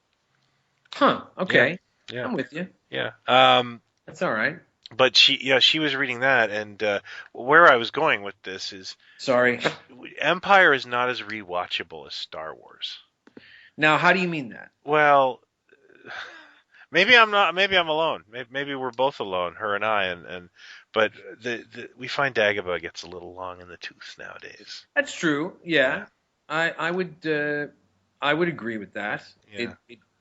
Huh. Okay.
Yeah.
I'm with you.
Yeah.
That's all right.
But she was reading that, and where I was going with this is,
sorry,
Empire is not as rewatchable as Star Wars.
Now, how do you mean that?
Well, maybe I'm not. Maybe I'm alone. Maybe we're both alone, her and I. But we find Dagobah gets a little long in the tooth nowadays.
That's true. Yeah. I would agree with that.
Yeah.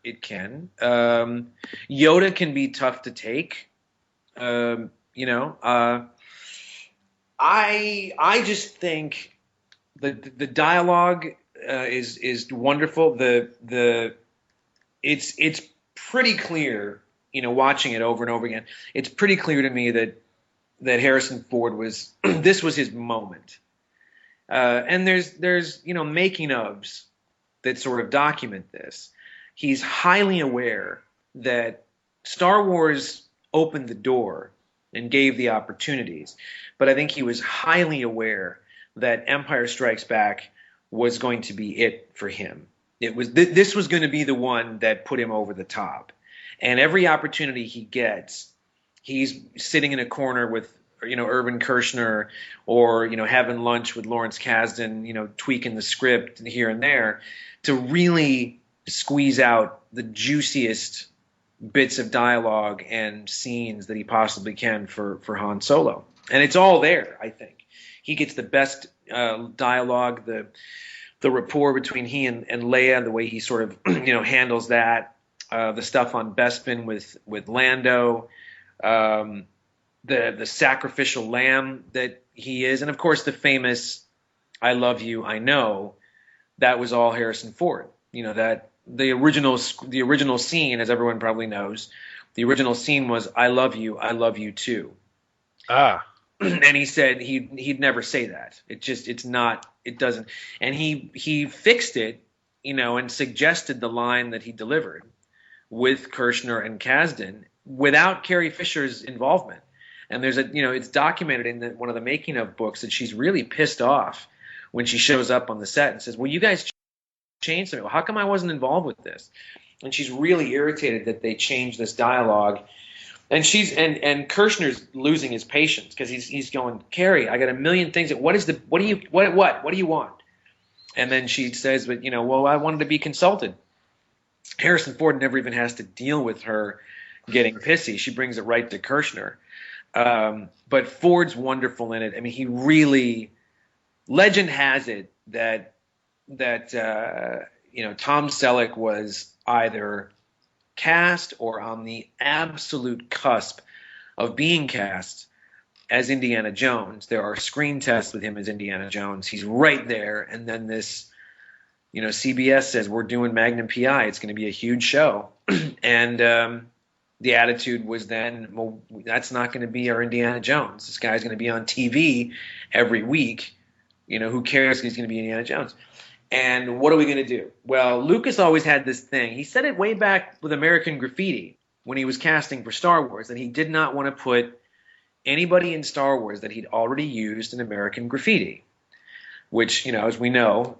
It can. Yoda can be tough to take. I just think the dialogue is wonderful. It's pretty clear, watching it over and over again. It's pretty clear to me that Harrison Ford was this was his moment. And there's making ofs that sort of document this. He's highly aware that Star Wars opened the door and gave the opportunities, but I think he was highly aware that Empire Strikes Back was going to be it for him. This was going to be the one that put him over the top, and every opportunity he gets, he's sitting in a corner with Irvin Kershner, or having lunch with Lawrence Kasdan, tweaking the script here and there to really squeeze out the juiciest bits of dialogue and scenes that he possibly can for Han Solo. And it's all there, I think. He gets the best dialogue, the rapport between he and Leia, the way he sort of handles that, the stuff on Bespin with Lando, the sacrificial lamb that he is, and of course the famous "I love you, I know." That was all Harrison Ford. That the original scene, as everyone probably knows, the original scene was "I love you too."
Ah.
And he said he'd never say that. It doesn't. And he fixed it, and suggested the line that he delivered with Kershner and Kasdan without Carrie Fisher's involvement. And there's it's documented in one of the making of books that she's really pissed off when she shows up on the set and says, "Well, you guys changed something. Well, how come I wasn't involved with this?" And she's really irritated that they changed this dialogue. And and Kershner's losing his patience because he's going, "Carrie, I got a million things. What do you want?" And then she says, "But well, I wanted to be consulted." Harrison Ford never even has to deal with her getting pissy. She brings it right to Kershner. But Ford's wonderful in it. I mean, he really. Legend has it that Tom Selleck was either cast or on the absolute cusp of being cast as Indiana Jones. There are screen tests with him as Indiana Jones. He's right there, and then this, CBS says we're doing Magnum PI. It's going to be a huge show, and the attitude was then, well, that's not going to be our Indiana Jones. This guy's going to be on TV every week. Who cares? He's going to be Indiana Jones. And what are we going to do? Well, Lucas always had this thing. He said it way back with American Graffiti when he was casting for Star Wars, that he did not want to put anybody in Star Wars that he'd already used in American Graffiti, which, as we know,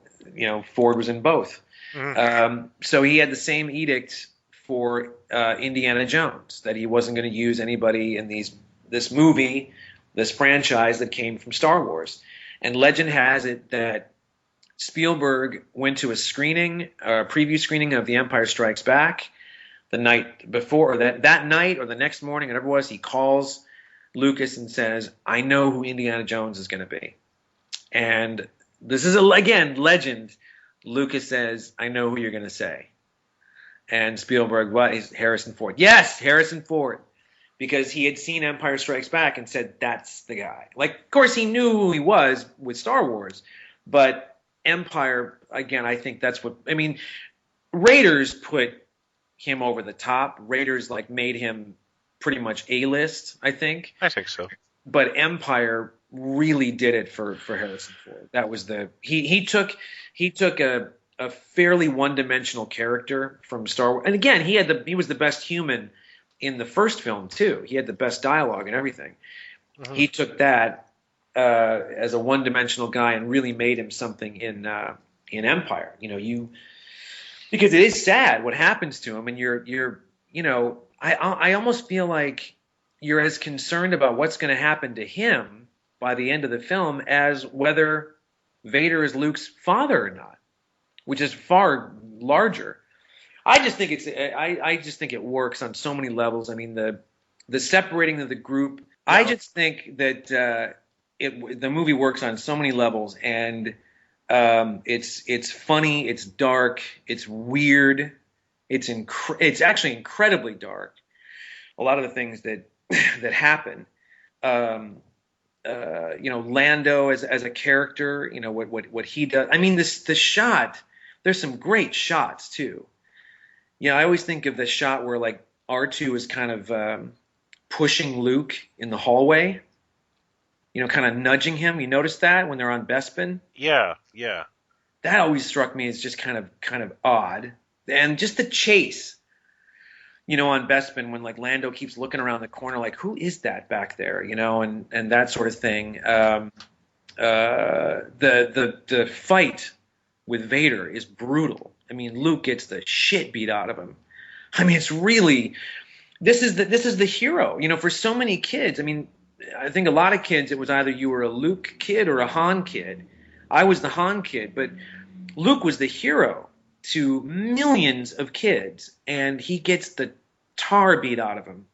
Ford was in both. Mm-hmm. So he had the same edict for Indiana Jones, that he wasn't going to use anybody in this movie, this franchise that came from Star Wars. And legend has it that Spielberg went to a preview screening of The Empire Strikes Back the night before, or that night or the next morning, whatever it was. He calls Lucas and says, "I know who Indiana Jones is going to be." And this is, again, legend. Lucas says, "I know who you're going to say." And Spielberg, what? Is Harrison Ford. Yes, Harrison Ford. Because he had seen Empire Strikes Back and said, that's the guy. Like, of course, he knew who he was with Star Wars, but Empire, again, I think that's what, Raiders put him over the top. Raiders, made him pretty much A-list, I think.
I think so.
But Empire really did it for Harrison Ford. That was he took a fairly one-dimensional character from Star Wars. And again, he was the best human in the first film, too. He had the best dialogue and everything. Mm-hmm. He took that as a one-dimensional guy and really made him something in Empire. Because it is sad what happens to him, and I almost feel like you're as concerned about what's going to happen to him by the end of the film as whether Vader is Luke's father or not, which is far larger. I just think it works on so many levels. The separating of the group. Yeah. I just think that the movie works on so many levels, and it's funny, it's dark, it's weird, it's actually incredibly dark. A lot of the things that happen, Lando as a character, what he does. I mean, the shot. There's some great shots too. I always think of the shot where like R2 is kind of pushing Luke in the hallway. Kind of nudging him. You notice that when they're on Bespin?
Yeah, yeah.
That always struck me as just kind of odd. And just the chase, on Bespin when like Lando keeps looking around the corner like who is that back there, and that sort of thing. The fight with Vader is brutal. I mean, Luke gets the shit beat out of him. I mean, it's really this is the hero. For so many kids. I mean, I think a lot of kids it was either you were a Luke kid or a Han kid. I was the Han kid, but Luke was the hero to millions of kids, and he gets the tar beat out of him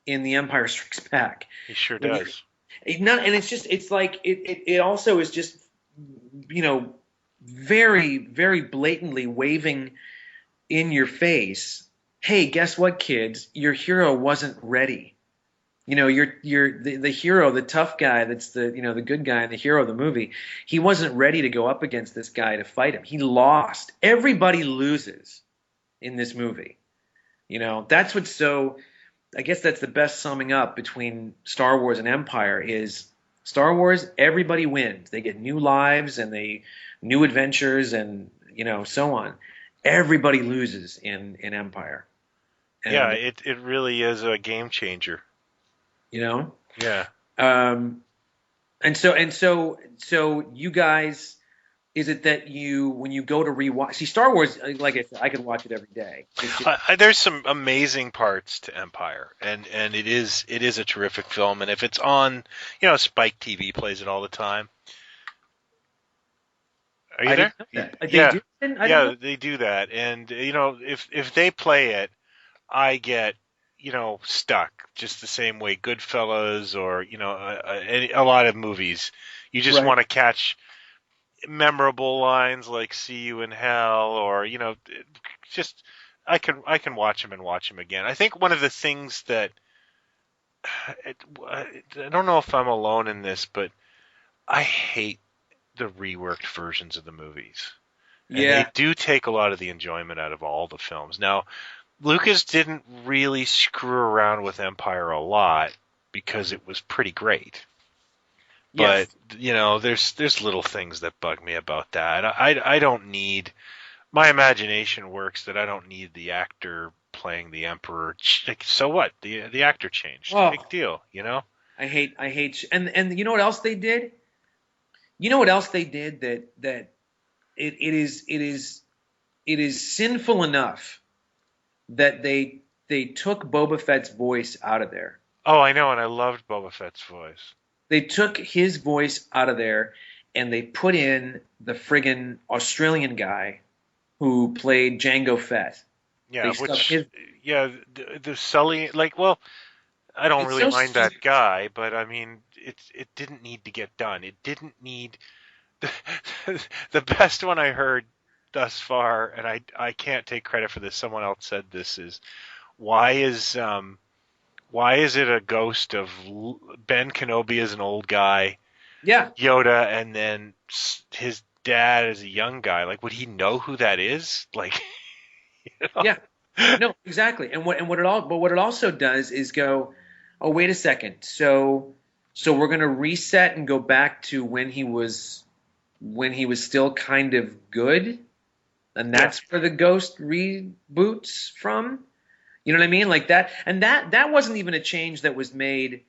in The Empire Strikes Back.
He sure does.
And it's like it also is just very, very blatantly waving in your face, hey, guess what, kids? Your hero wasn't ready. You're the hero, the tough guy that's the good guy and the hero of the movie. He wasn't ready to go up against this guy to fight him. He lost. Everybody loses in this movie. That's what's so I guess that's the best summing up between Star Wars and Empire is Star Wars, everybody wins. They get new lives and new adventures and so on. Everybody loses in Empire. And,
yeah, it really is a game changer. Yeah.
And so you guys, is it that when you go to rewatch, see Star Wars, like I said, I could watch it every day.
There's some amazing parts to Empire, and it is a terrific film. And if it's on, Spike TV plays it all the time. Are you there? Yeah, they do that. And if they play it, I get stuck just the same way Goodfellas or a lot of movies. You just want to catch memorable lines like "See you in hell" or just I can watch them and watch them again. I think one of the things that I don't know if I'm alone in this, but I hate the reworked versions of the movies. And they do take a lot of the enjoyment out of all the films. Now, Lucas didn't really screw around with Empire a lot because it was pretty great. But there's little things that bug me about that. I don't need my imagination works that I don't need the actor playing the Emperor. Like, so what? The actor changed. Big deal,
I hate and you know what else they did? That it is sinful enough that they took Boba Fett's voice out of there.
Oh, I know, and I loved Boba Fett's voice.
They took his voice out of there, and they put in the friggin' Australian guy who played Jango Fett.
Yeah, the Sully, I don't really mind that guy, but I mean, it didn't need to get done. It didn't need the best one I heard thus far, and I can't take credit for this. Someone else said this is why is it a ghost of Ben Kenobi as an old guy?
Yeah.
Yoda, and then his dad as a young guy. Like, would he know who that is? Like,
Yeah. No, exactly. And what it also does is go, oh, wait a second. So we're going to reset and go back to when he was still kind of good, and that's where the Ghost reboots from. You know what I mean? Like that, and that wasn't even a change that was made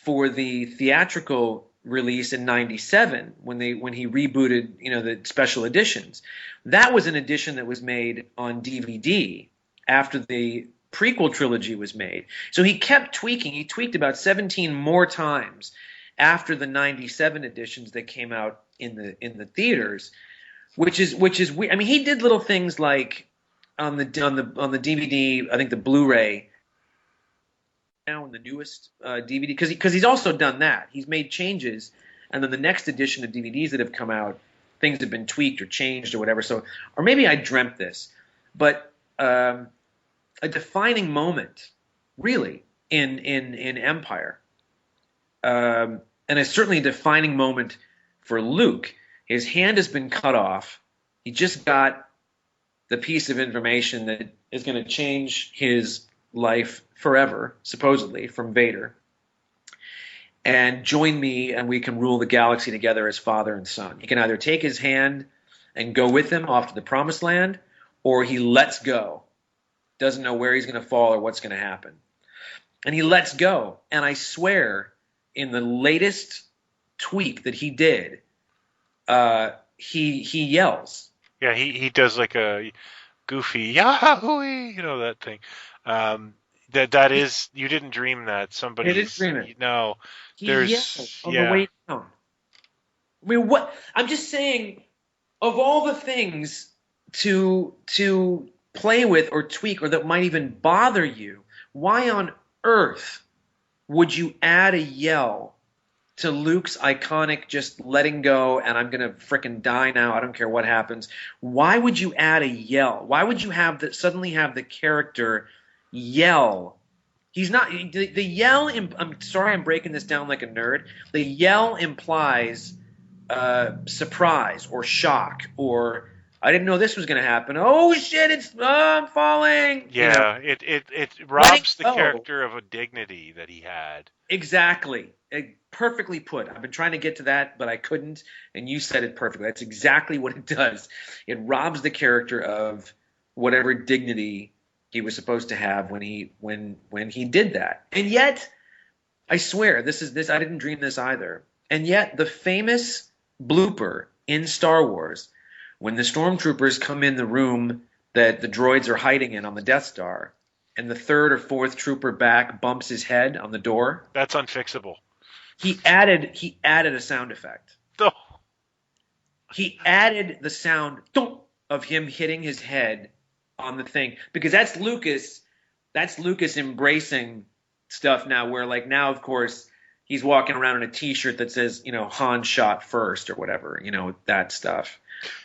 for the theatrical release in '97 when he rebooted, the special editions. That was an edition that was made on DVD after the prequel trilogy was made. So he kept tweaking. He tweaked about 17 more times after the '97 editions that came out in the theaters, which is weird. I mean, he did little things like on the DVD, I think the Blu-ray now in the newest DVD, because he's also done that. He's made changes, and then the next edition of DVDs that have come out, things have been tweaked or changed or whatever. So, or maybe I dreamt this, but a defining moment, really, in Empire, and and it's certainly a defining moment for Luke. His hand has been cut off. He just got the piece of information that is going to change his life forever, supposedly, from Vader. And join me, and we can rule the galaxy together as father and son. He can either take his hand and go with him off to the promised land, or he lets go. Doesn't know where he's going to fall or what's going to happen. And he lets go. And I swear, in the latest tweak that he did, he yells.
Yeah, he does like a goofy Yahoo, that thing. That is, you didn't dream that. Somebody
didn't dream it.
No,
He yells on the way down. I mean, what? I'm just saying, of all the things to play with or tweak or that might even bother you, why on earth would you add a yell to Luke's iconic just letting go and I'm going to frickin' die now, I don't care what happens? Why would you add a yell? Why would you suddenly have the character yell? He's not the yell. I'm sorry, I'm breaking this down like a nerd. The yell implies surprise or shock or I didn't know this was going to happen. Oh shit! I'm falling.
Yeah, it robs the character of a dignity that he had.
Exactly. Perfectly put. I've been trying to get to that, but I couldn't, and you said it perfectly. That's exactly what it does. It robs the character of whatever dignity he was supposed to have when he did that. And yet, I swear, I didn't dream this either. And yet, the famous blooper in Star Wars, when the stormtroopers come in the room that the droids are hiding in on the Death Star, and the third or fourth trooper back bumps his head on the door.
That's unfixable.
He added a sound effect.
Oh.
He added the sound of him hitting his head on the thing, because that's Lucas embracing stuff now, where like now of course he's walking around in a t-shirt that says, Han shot first or whatever, that stuff.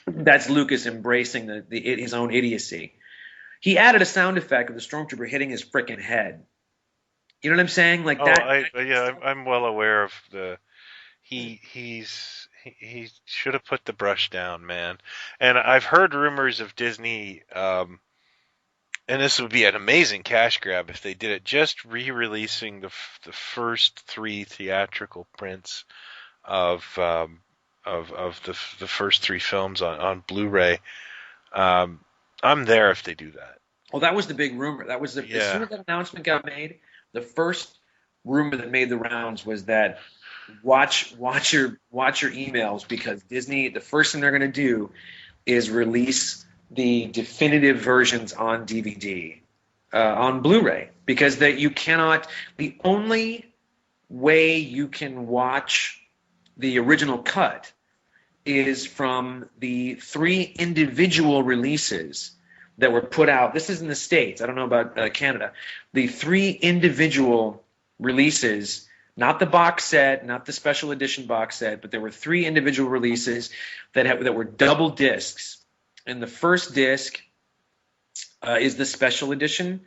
That's Lucas embracing his own idiocy. He added a sound effect of the stormtrooper hitting his frickin' head. You know what I'm saying? Like that.
I'm well aware of he should have put the brush down, man. And I've heard rumors of Disney, and this would be an amazing cash grab if they did it, just re-releasing the first 3 theatrical prints of the first 3 films on Blu-ray. I'm there if they do that.
Well, that was the big rumor. That was as soon as that announcement got made, the first rumor that made the rounds was that watch your emails, because Disney, the first thing they're going to do is release the definitive versions on DVD, on Blu-ray, because the only way you can watch the original cut is from the 3 individual releases that were put out. This is in the States. I don't know about Canada. The 3 individual releases, not the box set, not the special edition box set, but there were 3 individual releases that were double discs. And the first disc is the special edition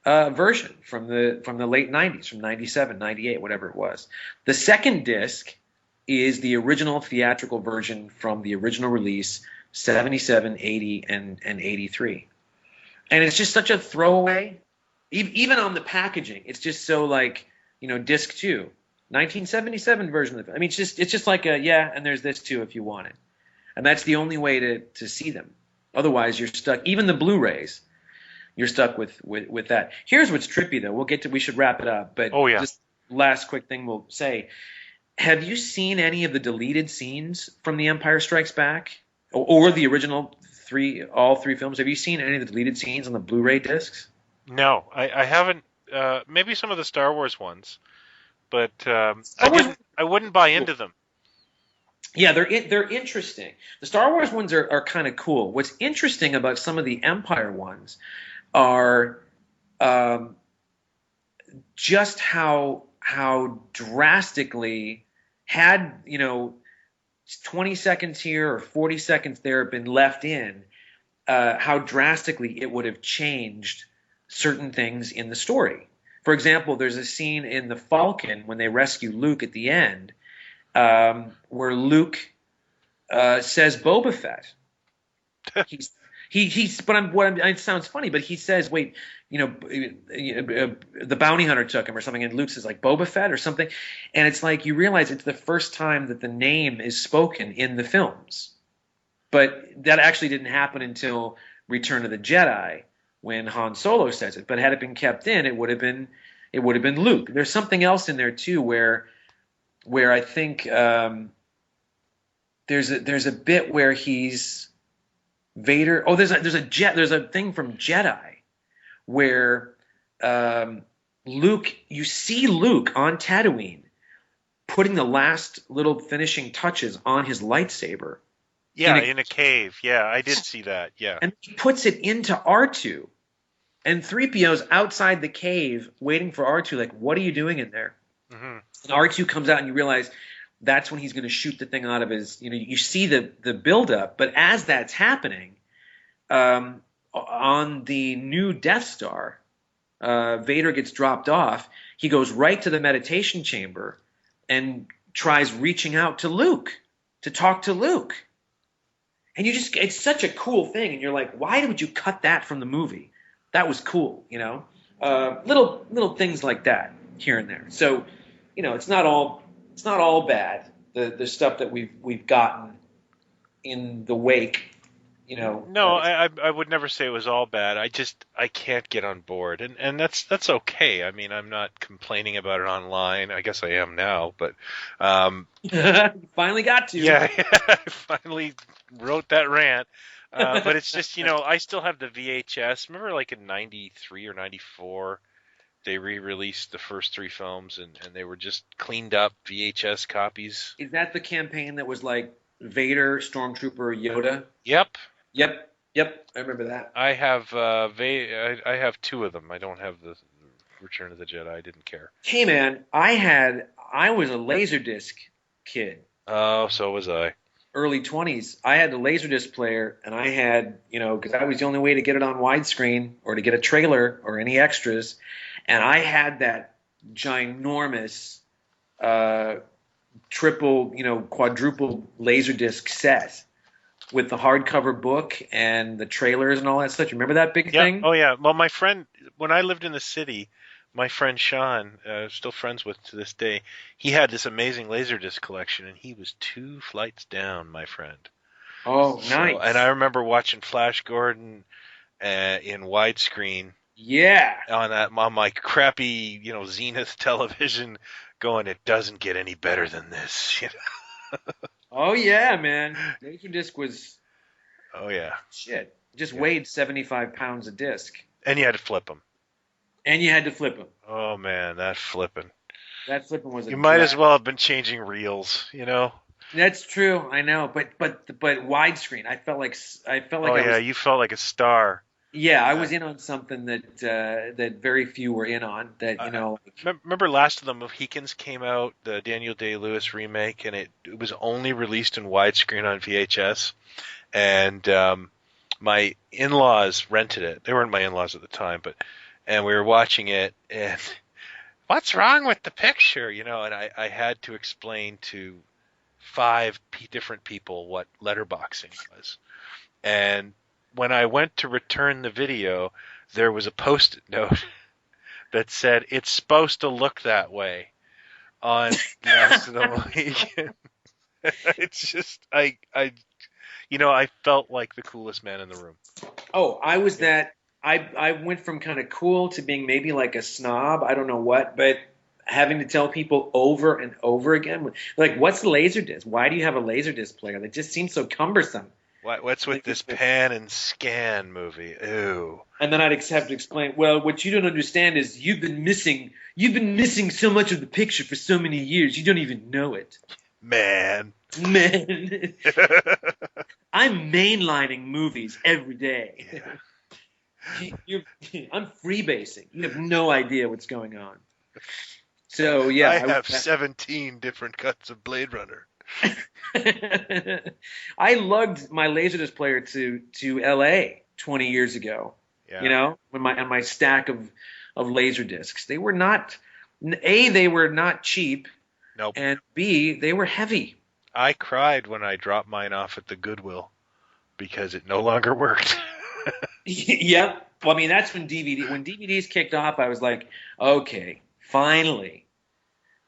version from the late 90s, from 97, 98, whatever it was. The second disc is the original theatrical version from the original release, 77, 80, and 83. And it's just such a throwaway. Even on the packaging, it's just so like, disc 2, 1977 version of the film. I mean, it's just like and there's this too if you want it. And that's the only way to see them. Otherwise, you're stuck. Even the Blu-rays, you're stuck with that. Here's what's trippy, though. We should wrap it up. But just last quick thing we'll say. Have you seen any of the deleted scenes from The Empire Strikes Back or the original all 3 films? Have you seen any of the deleted scenes on the Blu-ray discs?
No, I haven't. Maybe some of the Star Wars ones, but I wouldn't buy into them.
Yeah, they're interesting. The Star Wars ones are kind of cool. What's interesting about some of the Empire ones are just how drastically, had 20 seconds here or 40 seconds there been left in, how drastically it would have changed certain things in the story. For example, there's a scene in The Falcon when they rescue Luke at the end, where Luke says Boba Fett. He's he's but it sounds funny, but he says, wait, the bounty hunter took him or something, and Luke says like Boba Fett or something, and it's like you realize it's the first time that the name is spoken in the films, but that actually didn't happen until Return of the Jedi when Han Solo says it. But had it been kept in, it would have been Luke. There's something else in there too where I think there's a bit where he's Vader. Oh, there's a thing from Jedi where Luke, you see Luke on Tatooine putting the last little finishing touches on his lightsaber.
Yeah, in a cave. Yeah, I did see that. Yeah.
And he puts it into R2. And 3PO's outside the cave waiting for R2, like, what are you doing in there?
Mm-hmm.
And R2 comes out and you realize that's when he's going to shoot the thing out of his, you see the buildup. But as that's happening, on the new Death Star, Vader gets dropped off. He goes right to the meditation chamber and tries reaching out to Luke to talk to Luke. And it's such a cool thing. And you're like, why would you cut that from the movie? That was cool, little things like that here and there. So, it's not all bad. The stuff that we've gotten in the wake.
No, I would never say it was all bad. I can't get on board, and that's okay. I mean, I'm not complaining about it online. I guess I am now, but
finally got to.
Yeah, I finally wrote that rant. But it's just I still have the VHS. Remember, like in '93 or '94, they re-released the first 3 films, and they were just cleaned up VHS copies.
Is that the campaign that was like Vader, Stormtrooper, Yoda? Yep. I remember that.
I have I have 2 of them. I don't have the Return of the Jedi. I didn't care.
Hey man, I was a Laserdisc kid.
Oh, so was I.
Early 20s. I had the Laserdisc player, and I had, because that was the only way to get it on widescreen or to get a trailer or any extras, and I had that ginormous triple, quadruple Laserdisc set with the hardcover book and the trailers and all that stuff. You remember that big thing?
Oh, yeah. Well, my friend, when I lived in the city, my friend Sean, still friends with to this day, he had this amazing Laserdisc collection, and he was 2 flights down, my friend.
Oh, nice.
And I remember watching Flash Gordon in widescreen.
Yeah.
On my crappy, Zenith television, going, it doesn't get any better than this.
Oh yeah, man. Laserdisc was.
Oh yeah.
Shit. Just weighed 75 pounds a disc.
And you had to flip them. Oh man, that flipping.
That flipping was.
You might as well have been changing reels,
That's true. I know, but widescreen. I felt like.
Oh yeah, you felt like a star.
Yeah, I was in on something that very few were in on.
Remember Last of the Mohicans came out, the Daniel Day-Lewis remake, and it was only released in widescreen on VHS. And my in-laws rented it. They weren't my in-laws at the time, and we were watching it. And what's wrong with the picture? And I had to explain to 5 different people what letterboxing was, and when I went to return the video, there was a post-it note that said, it's supposed to look that way on Last of the Mohican. It's just, I felt like the coolest man in the room.
Oh, I was that. I went from kind of cool to being maybe like a snob. I don't know what, but having to tell people over and over again, like, what's the Laserdisc? Why do you have a Laserdisc player? That just seems so cumbersome.
What's with this pan and scan movie? Ew.
And then I'd have to explain, well, what you don't understand is you've been missing so much of the picture for so many years, you don't even know it.
Man.
I'm mainlining movies every day. Yeah. I'm freebasing. You have no idea what's going on. So, yeah.
I have 17 different cuts of Blade Runner.
I lugged my Laserdisc player to LA 20 years ago.
Yeah.
When my stack of Laserdiscs. They were not cheap.
Nope.
And B, they were heavy.
I cried when I dropped mine off at the Goodwill because it no longer worked.
Yep. Well, I mean, that's when DVDs kicked off. I was like, okay, finally,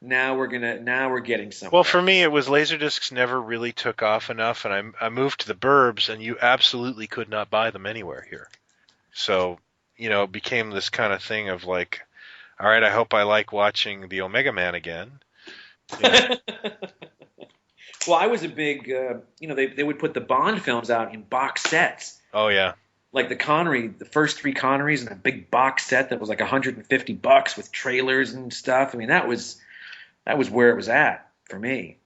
now we're getting somewhere.
Well, for me, it was Laserdiscs never really took off enough, and I moved to the burbs, and you absolutely could not buy them anywhere here. So, it became this kind of thing of like, all right, I hope I like watching the Omega Man again.
Well, I was a big, they would put the Bond films out in box sets.
Oh, yeah.
Like the first 3 Connerys, and a big box set that was like $150 with trailers and stuff. I mean, that was where it was at for me,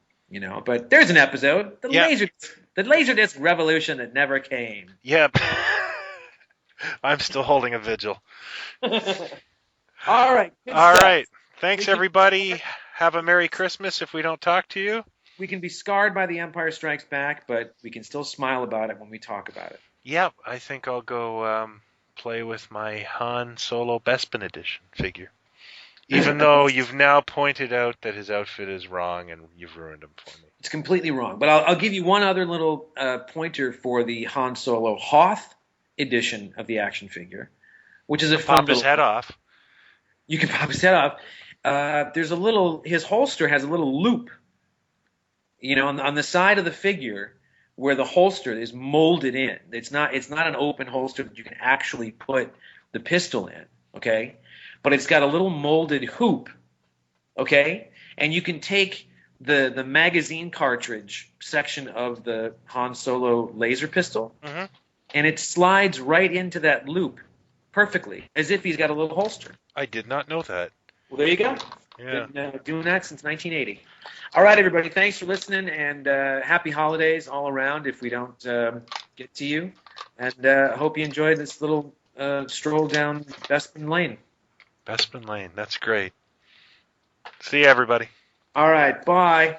But there's an episode, the Laserdisc revolution that never came.
Yep. I'm still holding a vigil.
All right.
All right. Thanks, everybody. Have a Merry Christmas if we don't talk to you.
We can be scarred by The Empire Strikes Back, but we can still smile about it when we talk about it.
Yep. I think I'll go play with my Han Solo Bespin edition figure. Even though you've now pointed out that his outfit is wrong and you've ruined him for me.
It's completely wrong. But I'll give you one other little pointer for the Han Solo Hoth edition of the action figure, which is a fun
pop his head off.
You can pop his head off. His holster has a little loop, on the side of the figure where the holster is molded in. It's not an open holster that you can actually put the pistol in, okay? But it's got a little molded hoop, okay? And you can take the magazine cartridge section of the Han Solo laser pistol, and it slides right into that loop perfectly, as if he's got a little holster.
I did not know that.
Well, there you go.
Yeah.
Been doing that since 1980. All right, everybody. Thanks for listening, and happy holidays all around if we don't get to you. And I hope you enjoyed this little stroll down Bespin Lane.
Bespin Lane. That's great. See you, everybody.
All right. Bye.